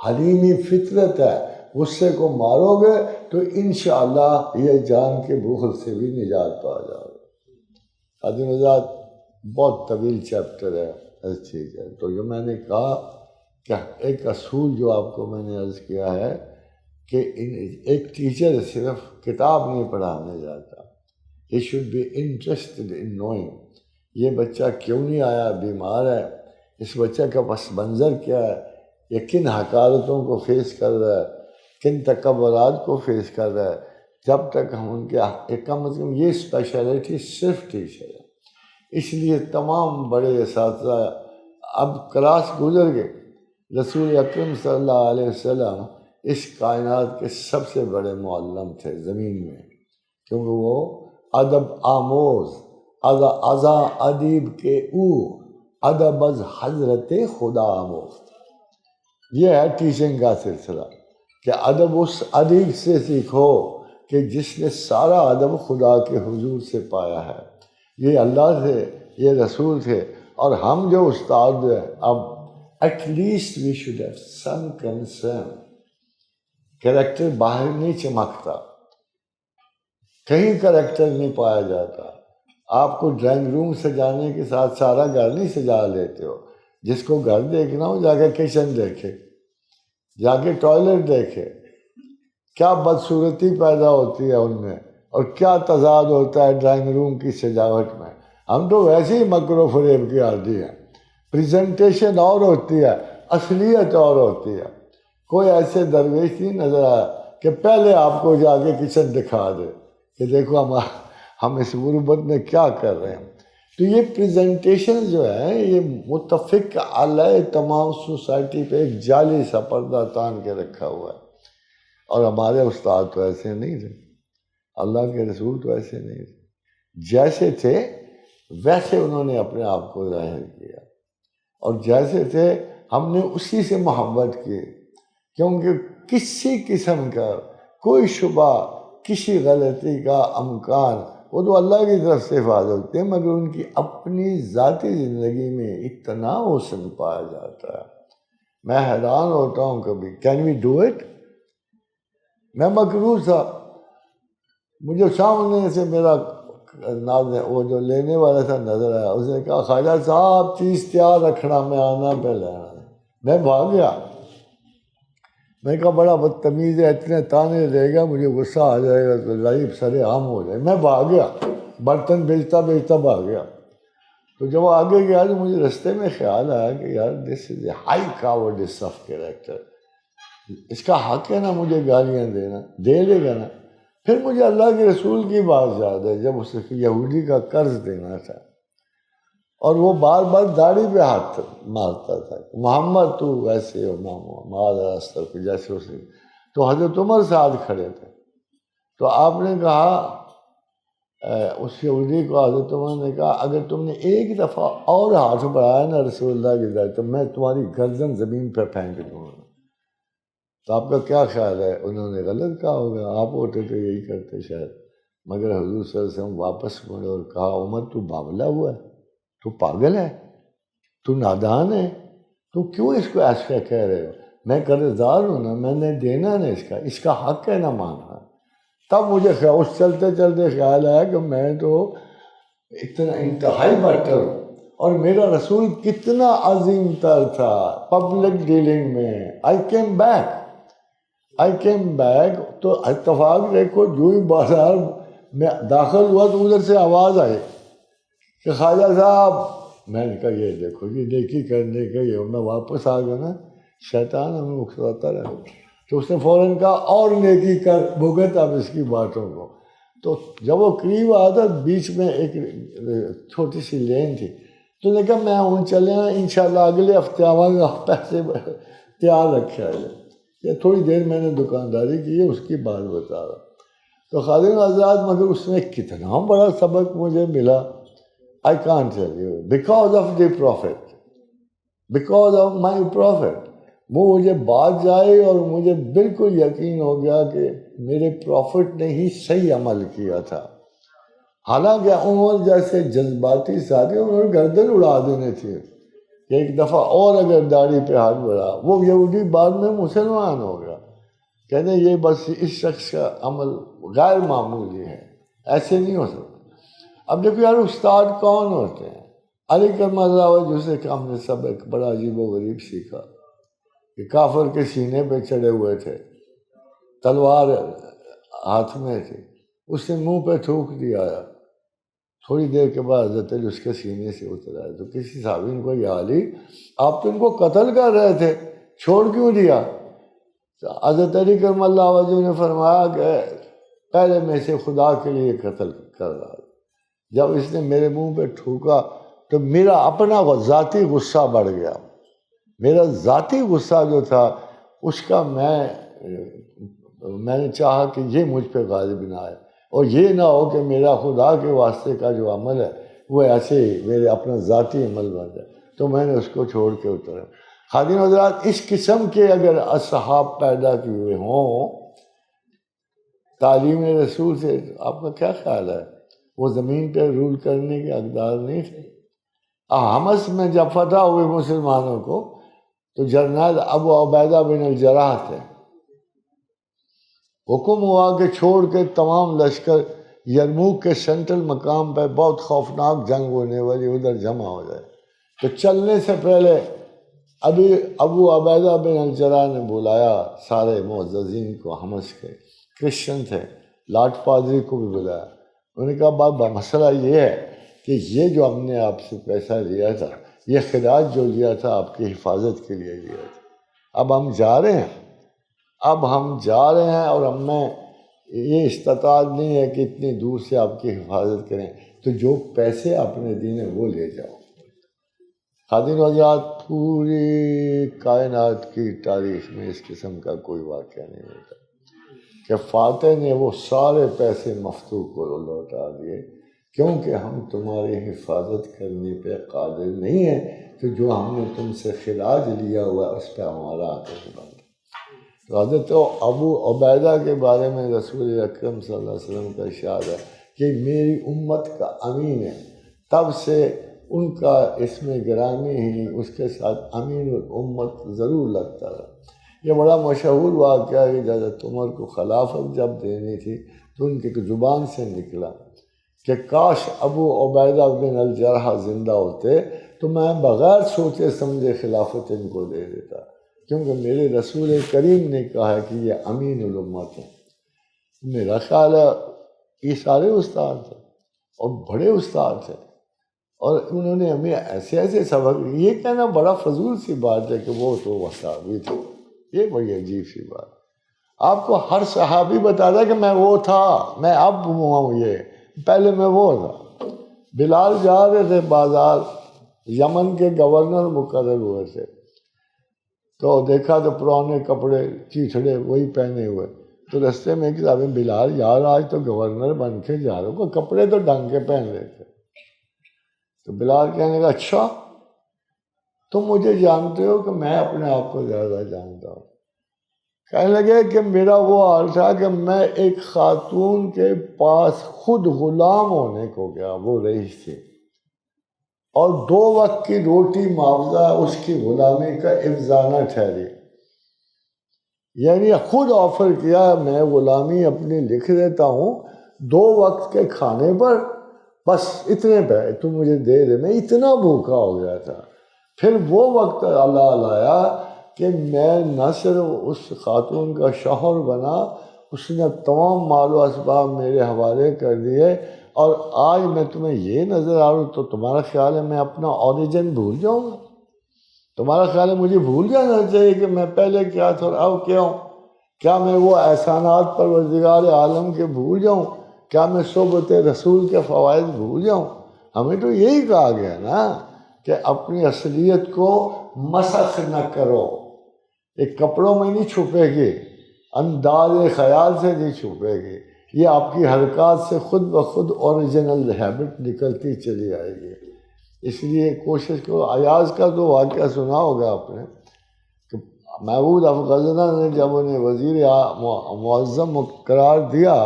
Speaker 1: حلیمی فطرت ہے، غصے کو مارو گے تو انشاءاللہ یہ جان کے بخل سے بھی نجات پا جاؤ گے۔ حضرت نجات بہت طویل چیپٹر ہے، اس چیز ہے۔ تو جو میں نے کہا کہ ایک اصول جو آپ کو میں نے عرض کیا ہے کہ ایک ٹیچر صرف کتاب نہیں پڑھانے جاتا، he should be interested in knowing یہ بچہ کیوں نہیں آیا، بیمار ہے، اس بچہ کا پس منظر کیا ہے، یہ کن حقارتوں کو فیس کر رہا ہے، کن تکبرات کو فیس کر رہا ہے۔ جب تک ہم ان کے ایک کم از کم یہ اسپیشلٹی صرف ٹیچر ہے۔ اس لیے تمام بڑے اساتذہ اب کلاس گزر گئے۔ رسول اکرم صلی اللہ علیہ وسلم اس کائنات کے سب سے بڑے معلم تھے زمین میں، کیونکہ وہ ادب آموز، ازا ادیب کے او ادب از حضرت خدا آموز۔ یہ ہے ٹیچنگ کا سلسلہ کہ ادب اس ادیب سے سیکھو کہ جس نے سارا ادب خدا کے حضور سے پایا ہے۔ یہ اللہ تھے، یہ رسول تھے، اور ہم جو استاد ہیں اب at least we should have some concern. Character باہر نہیں چمکتا، کہیں کریکٹر نہیں پایا جاتا۔ آپ کو ڈرائنگ روم سجانے کے ساتھ سارا گھر نہیں سجا لیتے ہو۔ جس کو گھر دیکھنا ہو جا کے کچن دیکھے، جا کے ٹوائلٹ دیکھے، کیا بدصورتی پیدا ہوتی ہے ان میں، اور کیا تضاد ہوتا ہے ڈرائنگ روم کی سجاوٹ میں۔ ہم تو ویسے ہی مکر و فریب کے عادی ہیں، پریزنٹیشن اور ہوتی ہے، اصلیت اور ہوتی ہے۔ کوئی ایسے درویش نہیں نظر آیا کہ پہلے آپ کو جا کے کچن دکھا دے کہ دیکھو ہم اس غربت میں کیا کر رہے ہیں۔ تو یہ پریزنٹیشن جو ہے یہ متفق علیہ تمام سوسائٹی پہ ایک جعلی سا پردہ تان کے رکھا ہوا ہے، اور ہمارے استاد تو ایسے نہیں تھے، اللہ کے رسول تو ایسے نہیں تھے۔ جیسے تھے ویسے انہوں نے اپنے آپ کو ظاہر کیا، اور جیسے تھے ہم نے اسی سے محبت کی، کیونکہ کسی قسم کا کوئی شبہ، کسی غلطی کا امکان وہ تو اللہ کی طرف سے حفاظت ہوتے ہیں، مگر ان کی اپنی ذاتی زندگی میں اتنا حسن پایا جاتا ہے۔ میں حیران ہوتا ہوں کبھی، کین وی ڈو اٹ؟ میں مکروہ تھا، مجھے سامنے سے میرا وہ جو لینے والا تھا نظر آیا، اس نے کہا خواجہ صاحب چیز تیار رکھنا، میں آنا پہ لینا۔ میں بھاگ گیا، میں کہا بڑا بدتمیز ہے، اتنے تانے دے گا مجھے غصہ آ جائے گا تو لڑائی سر عام ہو جائے۔ میں بھاگ گیا، برتن بیچتا بیچتا بھاگ گیا۔ تو جب آگے گیا تو مجھے رستے میں خیال آیا کہ یار دس از اے ہائی کاورڈنس آف کیریکٹر، اس کا حق ہے نا مجھے گالیاں دینا، دے لے گا نا۔ پھر مجھے اللہ کے رسول کی بات یاد ہے جب اسے یہودی کا قرض دینا تھا، اور وہ بار بار داڑھی پہ ہاتھ مارتا تھا، محمد تو ویسے ہو محمد، جیسے اسے تو حضرت عمر ساتھ کھڑے تھے۔ تو آپ نے کہا اس یہودی کو، حضرت عمر نے کہا اگر تم نے ایک دفعہ اور ہاتھ بڑھایا نا رسول اللہ کی طرف تو میں تمہاری گردن زمین پہ پھینک دوں گا۔ تو آپ کا کیا خیال ہے؟ انہوں نے غلط کہا ہوگا، آپ ہوتے تو یہی کرتے شاید، مگر حضور صلی اللہ علیہ وسلم واپس مڑے اور کہا عمر تو باملہ ہوا ہے، تو پاگل ہے، تو نادان ہے، تو کیوں اس کو ایسا کہہ رہے ہو؟ میں قرض دار ہوں نا، میں نے دینا نا، اس کا حق ہے نا مانگنا۔ تب مجھے اس چلتے چلتے خیال آیا کہ میں تو اتنا انتہائی بٹر. اور میرا رسول کتنا عظیم تر تھا پبلک ڈیلنگ میں. آئی کیم بیک تو اتفاق دیکھو جو ہی بازار میں داخل ہوا تو ادھر سے آواز آئی کہ خواجہ صاحب. میں نے کہا یہ دیکھو یہ نیکی کرنے کا یہ. میں واپس آ گیا نا, شیطان ہمیں اکساتا رہا. تو اس نے فوراً کہا اور نیکی کر بھگت اب اس کی باتوں کو. تو جب وہ قریب آیا تھا بیچ میں ایک چھوٹی سی لین تھی, تو نے کہا میں ہوں چلے ہیں انشاءاللہ اگلے ہفتے آواں گا, پیسے تیار رکھا ہے. یہ تھوڑی دیر میں نے دکانداری کی ہے اس کی بات بتا رہا. تو خادم حضرات مگر اس میں کتنا بڑا سبق مجھے ملا. I can't tell you, because of the Prophet, because of my Prophet. وہ مجھے بات جائے اور مجھے بالکل یقین ہو گیا کہ میرے پروفٹ نے ہی صحیح عمل کیا تھا. حالانکہ عمر جیسے جذباتی ساتھی انہوں نے گردن اڑا دینے تھے کہ ایک دفعہ اور اگر داڑھی پہ ہاتھ بڑھا. وہ یہودی بعد میں مسلمان ہو گیا, کہتے ہیں یہ بس اس شخص کا عمل غیر معمولی ہے, ایسے نہیں ہو سکتا. اب دیکھو یار استاد کون ہوتے ہیں؟ علی کرم اللہ وجہ سے کہ ہم نے سب ایک بڑا عجیب و غریب سیکھا کہ کافر کے سینے پہ چڑھے ہوئے تھے, تلوار ہاتھ میں تھی, اس نے منہ پہ تھوک دیا. تھوڑی دیر کے بعد حضرت علی اس کے سینے سے اتر آئے. تو کسی صحابی نے کہا یا علی آپ تو ان کو قتل کر رہے تھے, چھوڑ کیوں دیا؟ تو حضرت علی کرم اللہ وجہ نے فرمایا کہ پہلے میں سے خدا کے لیے قتل کر رہا تھا. جب اس نے میرے منہ پہ ٹھوکا تو میرا اپنا ذاتی غصہ بڑھ گیا. میرا ذاتی غصہ جو تھا اس کا میں نے چاہا کہ یہ مجھ پہ غالب نہ آئے, اور یہ نہ ہو کہ میرا خدا کے واسطے کا جو عمل ہے وہ ایسے ہی میرے اپنا ذاتی عمل بن جائے. تو میں نے اس کو چھوڑ کے اترا. خادم حضرات اس قسم کے اگر اصحاب پیدا کیے ہوں تعلیم رسول سے, آپ کا کیا خیال ہے وہ زمین پہ رول کرنے کے حقدار نہیں تھے؟ حمص میں جب فتح ہوئے مسلمانوں کو تو جنرل ابو عبیدہ بن الجراح تھے. حکم ہوا کہ چھوڑ کے تمام لشکر یرموک کے سینٹرل مقام پہ بہت خوفناک جنگ ہونے والی ادھر جمع ہو جائے. تو چلنے سے پہلے ابھی ابو عبیدہ بن الجراح نے بلایا سارے معززین کو, حمص کے کرسچن تھے, لاٹ پادری کو بھی بلایا. انہوں نے کہا بابا مسئلہ یہ ہے کہ یہ جو ہم نے آپ سے پیسہ لیا تھا, یہ خراج جو لیا تھا آپ کی حفاظت کے لیے لیا تھا. اب ہم جا رہے ہیں اور ہم میں یہ استطاعت نہیں ہے کہ اتنی دور سے آپ کی حفاظت کریں, تو جو پیسے آپ نے دیے وہ لے جاؤ. خادم حضرات پوری کائنات کی تاریخ میں اس قسم کا کوئی واقعہ نہیں ہوتا کہ فاتح نے وہ سارے پیسے مفتوح کو لوٹا دیے کیونکہ ہم تمہاری حفاظت کرنے پہ قادر نہیں ہیں, کہ جو ہم نے تم سے خراج لیا ہوا اس پہ ہمارا آتش بند. تو حضرت ابو عبیدہ کے بارے میں رسول اکرم صلی اللہ علیہ وسلم کا ارشاد ہے کہ میری امت کا امین ہے. تب سے ان کا اسم گرامی ہی اس کے ساتھ امین الامت ضرور لگتا ہے. یہ بڑا مشہور واقعہ ہے کہ حضرت عمر کو خلافت جب دینی تھی تو ان کی زبان سے نکلا کہ کاش ابو عبیدہ بن الجراح زندہ ہوتے تو میں بغیر سوچے سمجھے خلافت ان کو دے دیتا, کیونکہ میرے رسول کریم نے کہا ہے کہ یہ امین الامت ہے. میرا خیال ہے یہ سارے استاد تھے اور بڑے استاد تھے, اور انہوں نے ہمیں ایسے ایسے سبق. یہ کہنا بڑا فضول سی بات ہے کہ وہ تو وصحابی تھے, یہ بڑی عجیب سی بات. آپ کو ہر صحابی بتاتا کہ میں وہ تھا, میں اب ہوں, یہ پہلے میں وہ تھا. بلال جا رہے تھے بازار, یمن کے گورنر مقرر ہوئے تھے, تو دیکھا تو پرانے کپڑے چیچڑے وہی پہنے ہوئے. تو رستے میں ایک صاحب بلال یار آج تو گورنر بن کے جا رہے ہو, کپڑے تو ڈھنگ کے پہن رہے تھے. تو بلال کہنے کا اچھا تم مجھے جانتے ہو کہ میں اپنے آپ کو زیادہ جانتا ہوں. کہنے لگے کہ میرا وہ حال تھا کہ میں ایک خاتون کے پاس خود غلام ہونے کو گیا, وہ رئیس تھی, اور 2 وقت کی روٹی معاوضہ اس کی غلامی کا افزانہ ٹھہری. یعنی خود آفر کیا میں غلامی اپنی لکھ دیتا ہوں 2 وقت کے کھانے پر, بس اتنے پہ تو مجھے دے دے. میں اتنا بھوکا ہو گیا تھا. پھر وہ وقت اللہ لایا کہ میں نہ صرف اس خاتون کا شوہر بنا، اس نے تمام مال و اسباب میرے حوالے کر دیے، اور آج میں تمہیں یہ نظر آ رہا ہوں تو تمہارا خیال ہے میں اپنا اوریجن بھول جاؤں گا؟ تمہارا خیال ہے مجھے بھول جانا چاہیے کہ میں پہلے کیا تھا اور اب کیا ہوں؟ کیا میں وہ احسانات پروردگار عالم کے بھول جاؤں؟ کیا میں صحبت رسول کے فوائد بھول جاؤں؟ ہمیں تو یہی کہا گیا نا کہ اپنی اصلیت کو مسخ نہ کرو. ایک کپڑوں میں نہیں چھپے گی، انداز خیال سے نہیں چھپے گی، یہ آپ کی حرکات سے خود بخود اوریجنل ہیبٹ نکلتی چلی آئے گی. اس لیے کوشش کرو. ایاز کا تو واقعہ سنا ہوگا آپ نے کہ محمود افغزنہ نے جب انہیں وزیر معظم قرار دیا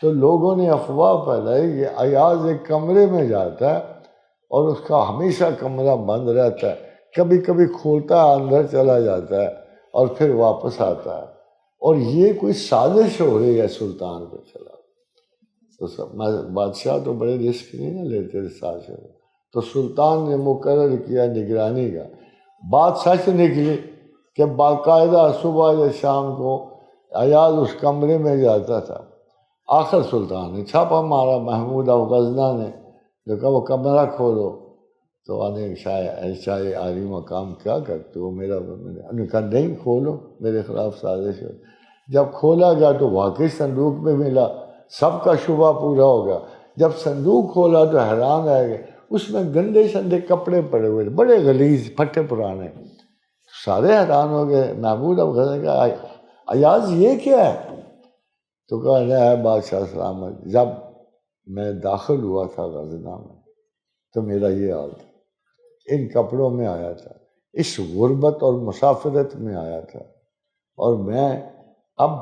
Speaker 1: تو لوگوں نے افواہ پھیلائی کہ ایاز ایک کمرے میں جاتا ہے اور اس کا ہمیشہ کمرہ بند رہتا ہے، کبھی کبھی کھولتا ہے اندر چلا جاتا ہے اور پھر واپس آتا ہے، اور یہ کوئی سازش ہو رہی ہے سلطان کے خلاف. تو بادشاہ تو بڑے رسک نہیں نہ لیتے سازش. تو سلطان نے مقرر کیا نگرانی کا. بات سچ نکلی کہ باقاعدہ صبح یا شام کو ایاز اس کمرے میں جاتا تھا. آخر سلطان نے چھاپا مارا محمود افغزنہ نے، جو کہا وہ کمرہ کھولو. تو آنے شاہ عالی مقام کیا کرتے ہو میرا؟ انہوں نے کہا نہیں کھولو، میرے خلاف سازش ہے. جب کھولا گیا تو واقعی صندوق میں ملا، سب کا شبہ پورا ہو گیا. جب صندوق کھولا تو حیران رہ گئے، اس میں گندے شندے کپڑے پڑے ہوئے، بڑے غلیظ پھٹے پرانے. سارے حیران ہو گئے. محمود افغزنہ کا ایاز یہ کیا ہے؟ تو کہا ہے بادشاہ سلامت، جب میں داخل ہوا تھا غزنہ میں تو میرا یہ حال تھا، ان کپڑوں میں آیا تھا، اس غربت اور مسافرت میں آیا تھا، اور میں اب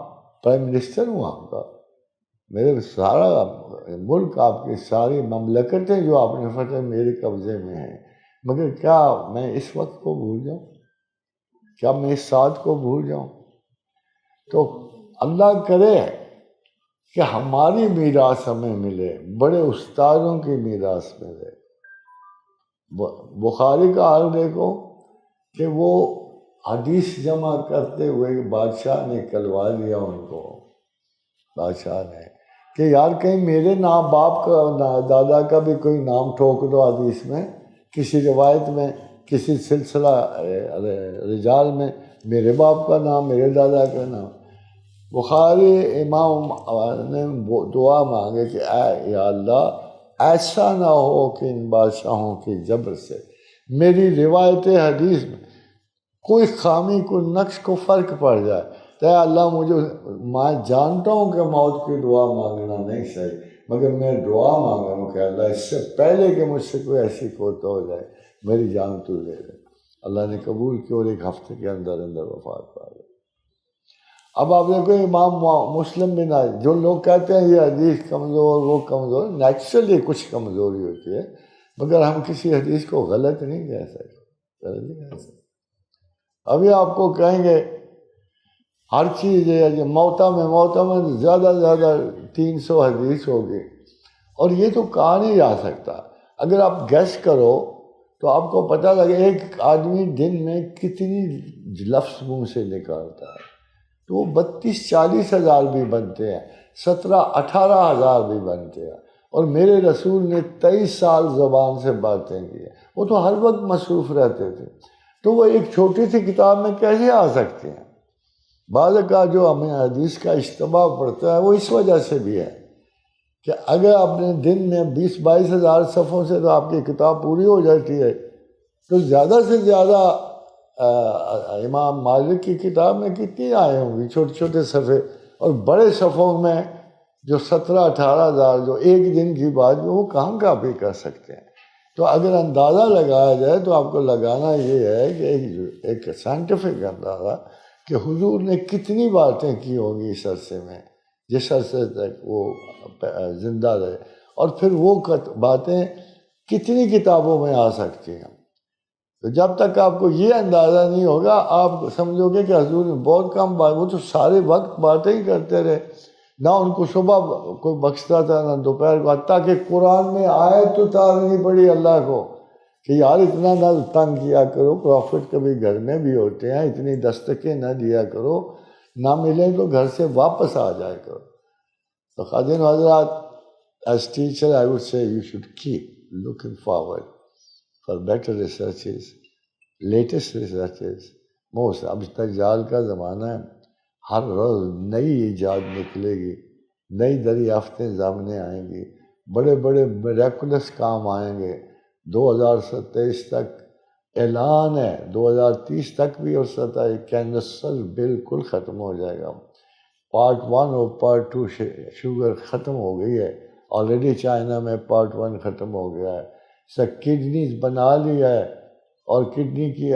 Speaker 1: پرائم منسٹر ہوں آپ کا. میرے سارا ملک، آپ کی ساری مملکتیں جو آپ نے فتح میرے قبضے میں ہیں، مگر کیا میں اس وقت کو بھول جاؤں؟ کیا میں اس ساتھ کو بھول جاؤں؟ تو اللہ کرے کہ ہماری میراث ہمیں ملے، بڑے استادوں کی میراث ملے. بخاری کا حال دیکھو کہ وہ حدیث جمع کرتے ہوئے بادشاہ نے کلوا لیا ان کو. بادشاہ نے کہ یار کہیں میرے نام باپ کا دادا کا بھی کوئی نام ٹھوک دو حدیث میں، کسی روایت میں، کسی سلسلہ رجال میں میرے باپ کا نام، میرے دادا کا نام. بخاری امام نے دعا مانگے کہ اے یا اللہ ایسا نہ ہو کہ ان بادشاہوں کی جبر سے میری روایت حدیث میں کوئی خامی، کوئی نقص، کو فرق پڑ جائے. تو اے اللہ مجھے، میں جانتا ہوں کہ موت کی دعا مانگنا نہیں صحیح، مگر میں دعا مانگ رہا ہوں کہ اللہ اس سے پہلے کہ مجھ سے کوئی ایسی کوتا ہو جائے میری جان تو لے لے. اللہ نے قبول کی اور ایک ہفتے کے اندر اندر وفات پا گئی. اب آپ دیکھو امام مسلم بن آئے، جو لوگ کہتے ہیں یہ حدیث کمزور، وہ کمزور، نیچرلی کچھ کمزوری ہوتی ہے، مگر ہم کسی حدیث کو غلط نہیں کہہ سکتے، غلط نہیں کہہ سکتے. ابھی آپ کو کہیں گے ہر چیز ہے، موتا میں زیادہ سے زیادہ 300 حدیث ہوگی، اور یہ تو کہا نہیں جا سکتا. اگر آپ گیس کرو تو آپ کو پتہ لگے ایک آدمی دن میں کتنی لفظ منہ سے نکالتا ہے، تو وہ 32-40 ہزار بھی بنتے ہیں، 17-18 ہزار بھی بنتے ہیں. اور میرے رسول نے 23 سال زبان سے باتیں کی، وہ تو ہر وقت مصروف رہتے تھے، تو وہ ایک چھوٹی سی کتاب میں کیسے آ سکتے ہیں؟ بعض کا جو ہمیں حدیث کا اجتماع پڑتا ہے وہ اس وجہ سے بھی ہے کہ اگر اپنے دن میں 20-22 ہزار صفحوں سے تو آپ کی کتاب پوری ہو جاتی ہے، تو زیادہ سے زیادہ امام مالک کی کتاب میں کتنی آئے ہوں گی چھوٹے چھوٹے صفحے، اور بڑے صفحوں میں جو 17-18 ہزار جو ایک دن کی بات وہ کہاں کاپی کر سکتے ہیں. تو اگر اندازہ لگایا جائے تو آپ کو لگانا یہ ہے کہ ایک سائنٹیفک اندازہ کہ حضور نے کتنی باتیں کی ہوں گی اس عرصے میں، جس عرصے تک وہ زندہ رہے، اور پھر وہ باتیں کتنی کتابوں میں آ سکتی ہیں. تو جب تک آپ کو یہ اندازہ نہیں ہوگا آپ سمجھو گے کہ حضور نے بہت کم بات، وہ تو سارے وقت باتیں ہی کرتے رہے. نہ ان کو صبح کوئی بخشتا تھا نہ دوپہر کو، حتیٰ کہ قرآن میں آیت اتارنی پڑی اللہ کو کہ یار اتنا نہ تنگ کیا کرو، پروفٹ کبھی گھر میں بھی ہوتے ہیں، اتنی دستکیں نہ دیا کرو، نہ ملیں تو گھر سے واپس آ جائے کرو۔ تو خادم حضرات، as teacher I would say you should keep looking forward for better researches, latest researches. most اب دجال کا زمانہ ہے، ہر روز نئی ایجاد نکلے گی، نئی دریافتیں سامنے آئیں گی، بڑے بڑے میریکولس کام آئیں گے۔ 2027 تک اعلان ہے، 2030 تک بھی ہو سکتا ہے کینسر بالکل ختم ہو جائے گا۔ پارٹ 1 اور پارٹ 2 شوگر ختم ہو گئی ہے، آلریڈی چائنا میں پارٹ 1 ختم ہو گیا ہے، کڈنیز بنا لیا ہے، اور کڈنی کی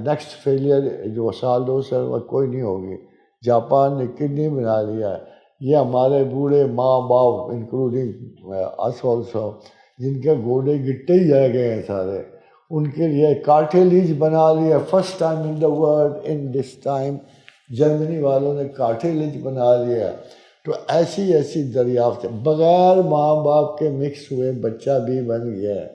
Speaker 1: نیکسٹ فیلئر جو 1-2 سال میں کوئی نہیں ہوگی۔ جاپان نے کڈنی بنا لیا ہے۔ یہ ہمارے بوڑھے ماں باپ انکلوڈنگ اس آلسو، جن کے گوڑے گٹے ہی رہ گئے ہیں سارے، ان کے لیے کارٹیلیج بنا لیا، first time in the world in this time Germany والوں نے کارٹیلیج بنا لیا۔ تو ایسی ایسی دریافت بغیر ماں باپ کے مکس ہوئے بچہ بھی بن گیا ہے۔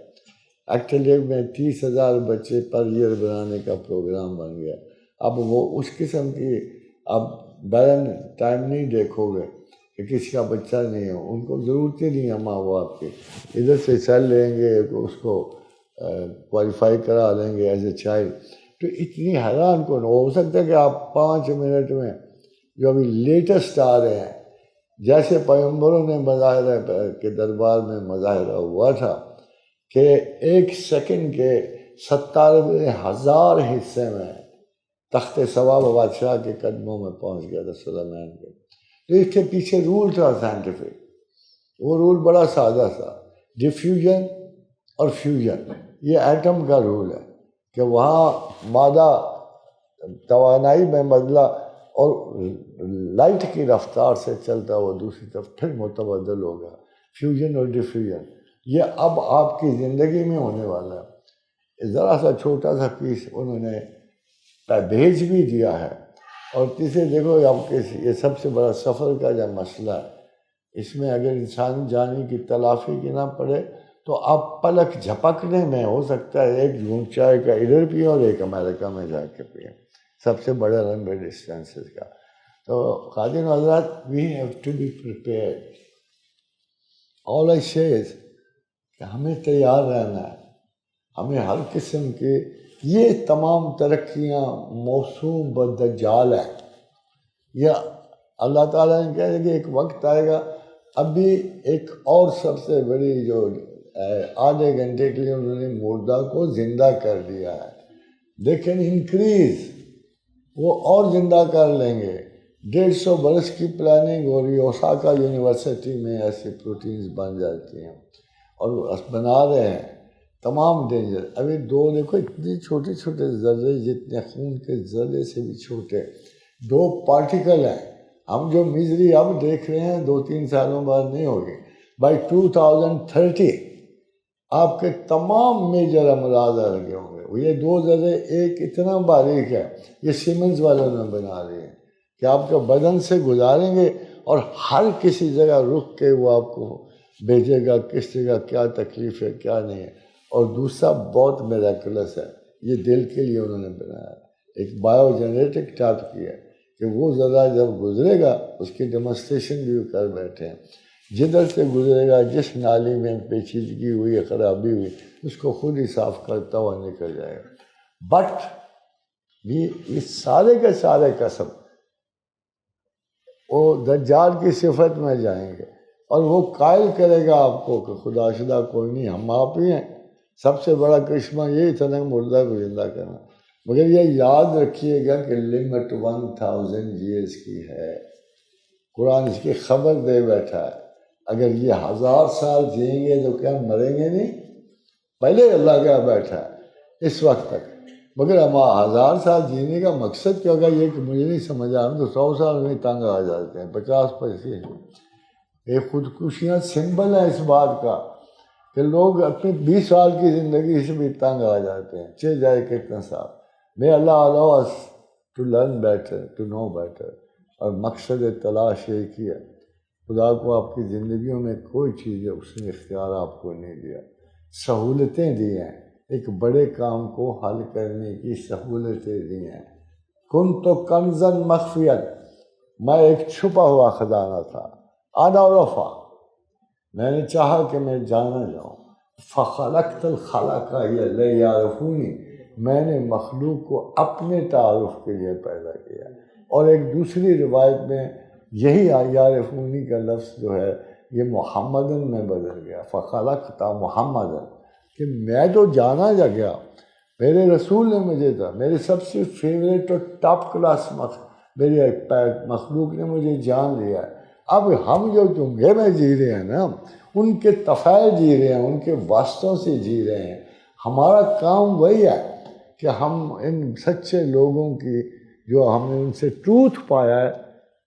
Speaker 1: ایکچولی میں 30,000 بچے پر ایئر بنانے کا پروگرام بن گیا۔ اب وہ اس قسم کی اب بیرن ٹائم نہیں دیکھو گے کہ کسی کا بچہ نہیں ہو، ان کو ضرورت ہی نہیں ہے ماں باپ کی، ادھر سے سیل لیں گے، اس کو کوالیفائی کرا لیں گے ایز اے چائلڈ۔ تو اتنی حیران کن ہو سکتا ہے کہ آپ 5 منٹ میں جو ابھی لیٹسٹ آ رہے ہیں، جیسے پیغمبروں نے مظاہرہ کے دربار میں مظاہرہ ہوا تھا کہ 1 سیکنڈ کے 97,000 حصے میں تخت ثواب بادشاہ کے قدموں میں پہنچ گیا تھا سلیمان کے۔ تو اس کے پیچھے رول تھا سائنٹیفک، وہ رول بڑا سادہ تھا، ڈیفیوژن اور فیوژن۔ یہ ایٹم کا رول ہے کہ وہاں مادہ توانائی میں بدلا اور لائٹ کی رفتار سے چلتا وہ دوسری طرف پھر متبادل ہو گیا، فیوژن اور ڈیفیوژن۔ یہ اب آپ کی زندگی میں ہونے والا ہے۔ ذرا سا چھوٹا سا پیس انہوں نے بھیج بھی دیا ہے۔ اور تیسرے دیکھو آپ کے یہ سب سے بڑا سفر کا جو مسئلہ ہے، اس میں اگر انسان جانی کی تلافی کی نہ پڑے تو آپ پلک جھپکنے میں ہو سکتا ہے ایک گھونٹ چائے کا ادھر پیے اور ایک امریکہ میں جا کے پیے، سب سے بڑے لمبے ڈسٹینسز کا۔ تو خادم حضرات، we have to be prepared. All I say is کہ ہمیں تیار رہنا ہے، ہمیں ہر قسم کے یہ تمام ترقیاں موسوم بدجال ہیں۔ یہ اللہ تعالیٰ نے کہا کہ ایک وقت آئے گا، ابھی ایک اور سب سے بڑی جو آدھے گھنٹے کے لیے انہوں نے مردہ کو زندہ کر دیا ہے، دے کین انکریز، وہ اور زندہ کر لیں گے۔ 150 برس کی پلاننگ ہو رہی ہے، اوساکا یونیورسٹی میں ایسی پروٹینز بن جاتی ہیں اور بنا رہے ہیں تمام ڈینجر۔ ابھی 2 دیکھو اتنے چھوٹے چھوٹے ذرے، جتنے خون کے ذرے سے بھی چھوٹے 2 پارٹیکل ہیں۔ ہم جو میزری اب دیکھ رہے ہیں 2-3 سالوں بعد نہیں ہوگی، بائی 2030 آپ کے تمام میجر امراض لگے ہوں گے۔ یہ 2 ذرے ایک اتنا باریک ہے، یہ سیمنز والوں نے بنا لی ہے کہ آپ کے بدن سے گزاریں گے اور ہر کسی جگہ رک کے وہ آپ کو بھیجے گا کس جگہ کیا تکلیف ہے کیا نہیں ہے۔ اور دوسرا بہت میریکولس ہے، یہ دل کے لیے انہوں نے بنایا، ایک بایو جنریٹک ٹائپ کی ہے کہ وہ ذرا جب گزرے گا، اس کی ڈیمونسٹریشن بھی کر بیٹھے ہیں، جدھر سے گزرے گا جس نالی میں پیچیدگی ہوئی ہے، خرابی ہوئی، اس کو خود ہی صاف کرتا ہوا نکل جائے گا۔ بٹ یہ سارے کے سارے قسم وہ دجال کی صفت میں جائیں گے، اور وہ قائل کرے گا آپ کو کہ خدا شدہ کوئی نہیں، ہم آپ ہی ہیں۔ سب سے بڑا کرشمہ یہی تھا نا مردہ کو زندہ کرنا۔ مگر یہ یاد رکھیے گا کہ لمٹ 1000 ایئرس کی ہے، قرآن اس کی خبر دے بیٹھا ہے۔ اگر یہ 1000 سال جئیں گے تو کیا مریں گے نہیں؟ پہلے اللہ کہہ بیٹھا ہے اس وقت تک۔ مگر ہم 1000 سال جینے کا مقصد کیا ہوگا، یہ کہ مجھے نہیں سمجھ آ رہا، تو 100 سال میں تنگ آ جاتے ہیں، 50-25۔ یہ خودکشیاں سمبل ہے اس بات کا کہ لوگ اپنی 20 سال کی زندگی سے بھی تنگ آ جاتے ہیں، چل جائے کتنا سال۔ میں اللہ allow us to learn better, to know better، اور مقصد تلاش ایک ہی ہے خدا کو آپ کی زندگیوں میں کوئی چیز اس نے اختیار آپ کو نہیں دیا، سہولتیں دی ہیں، ایک بڑے کام کو حل کرنے کی سہولتیں دی ہیں۔ کن تو کنزن مخفیت، میں ایک چھپا ہوا خزانہ تھا، انا رفع، میں نے چاہا کہ میں جانا جاؤں، فخلقت الخلق لیعرفونی، میں نے مخلوق کو اپنے تعارف کے لیے پیدا کیا۔ اور ایک دوسری روایت میں یہی یعرفونی کا لفظ جو ہے یہ محمدن میں بدل گیا، فخلقت محمدن، کہ میں تو جانا جا گیا، میرے رسول نے مجھے تھا، میرے سب سے فیوریٹ اور ٹاپ کلاس میرے مخلوق نے مجھے جان لیا ہے۔ اب ہم جو جنگے میں جی رہے ہیں نا، ان کے تفائل جی رہے ہیں، ان کے واسطوں سے جی رہے ہیں۔ ہمارا کام وہی ہے کہ ہم ان سچے لوگوں کی جو ہم نے ان سے ٹروتھ پایا ہے،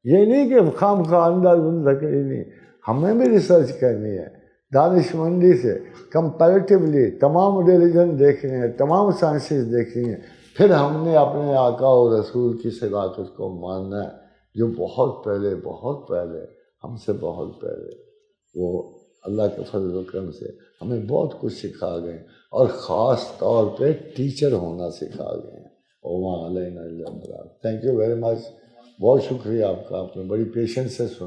Speaker 1: یہ نہیں کہ خام خواہ انداز نہیں، ہمیں بھی ریسرچ کرنی ہے، دانش مندی سے کمپیریٹیولی تمام ریلیجن دیکھنے ہیں، تمام سائنسز دیکھنی ہیں، پھر ہم نے اپنے آقا و رسول کی صداقت کو ماننا ہے، جو بہت پہلے ہم سے بہت پہلے وہ اللہ کے فضل و کرم سے ہمیں بہت کچھ سکھا گئے، اور خاص طور پہ ٹیچر ہونا سکھا گئے ہیں۔ وما علینا الا البلاغ۔ تھینک یو ویری مچ، بہت شکریہ آپ کا، آپ نے بڑی پیشنس سے سنا۔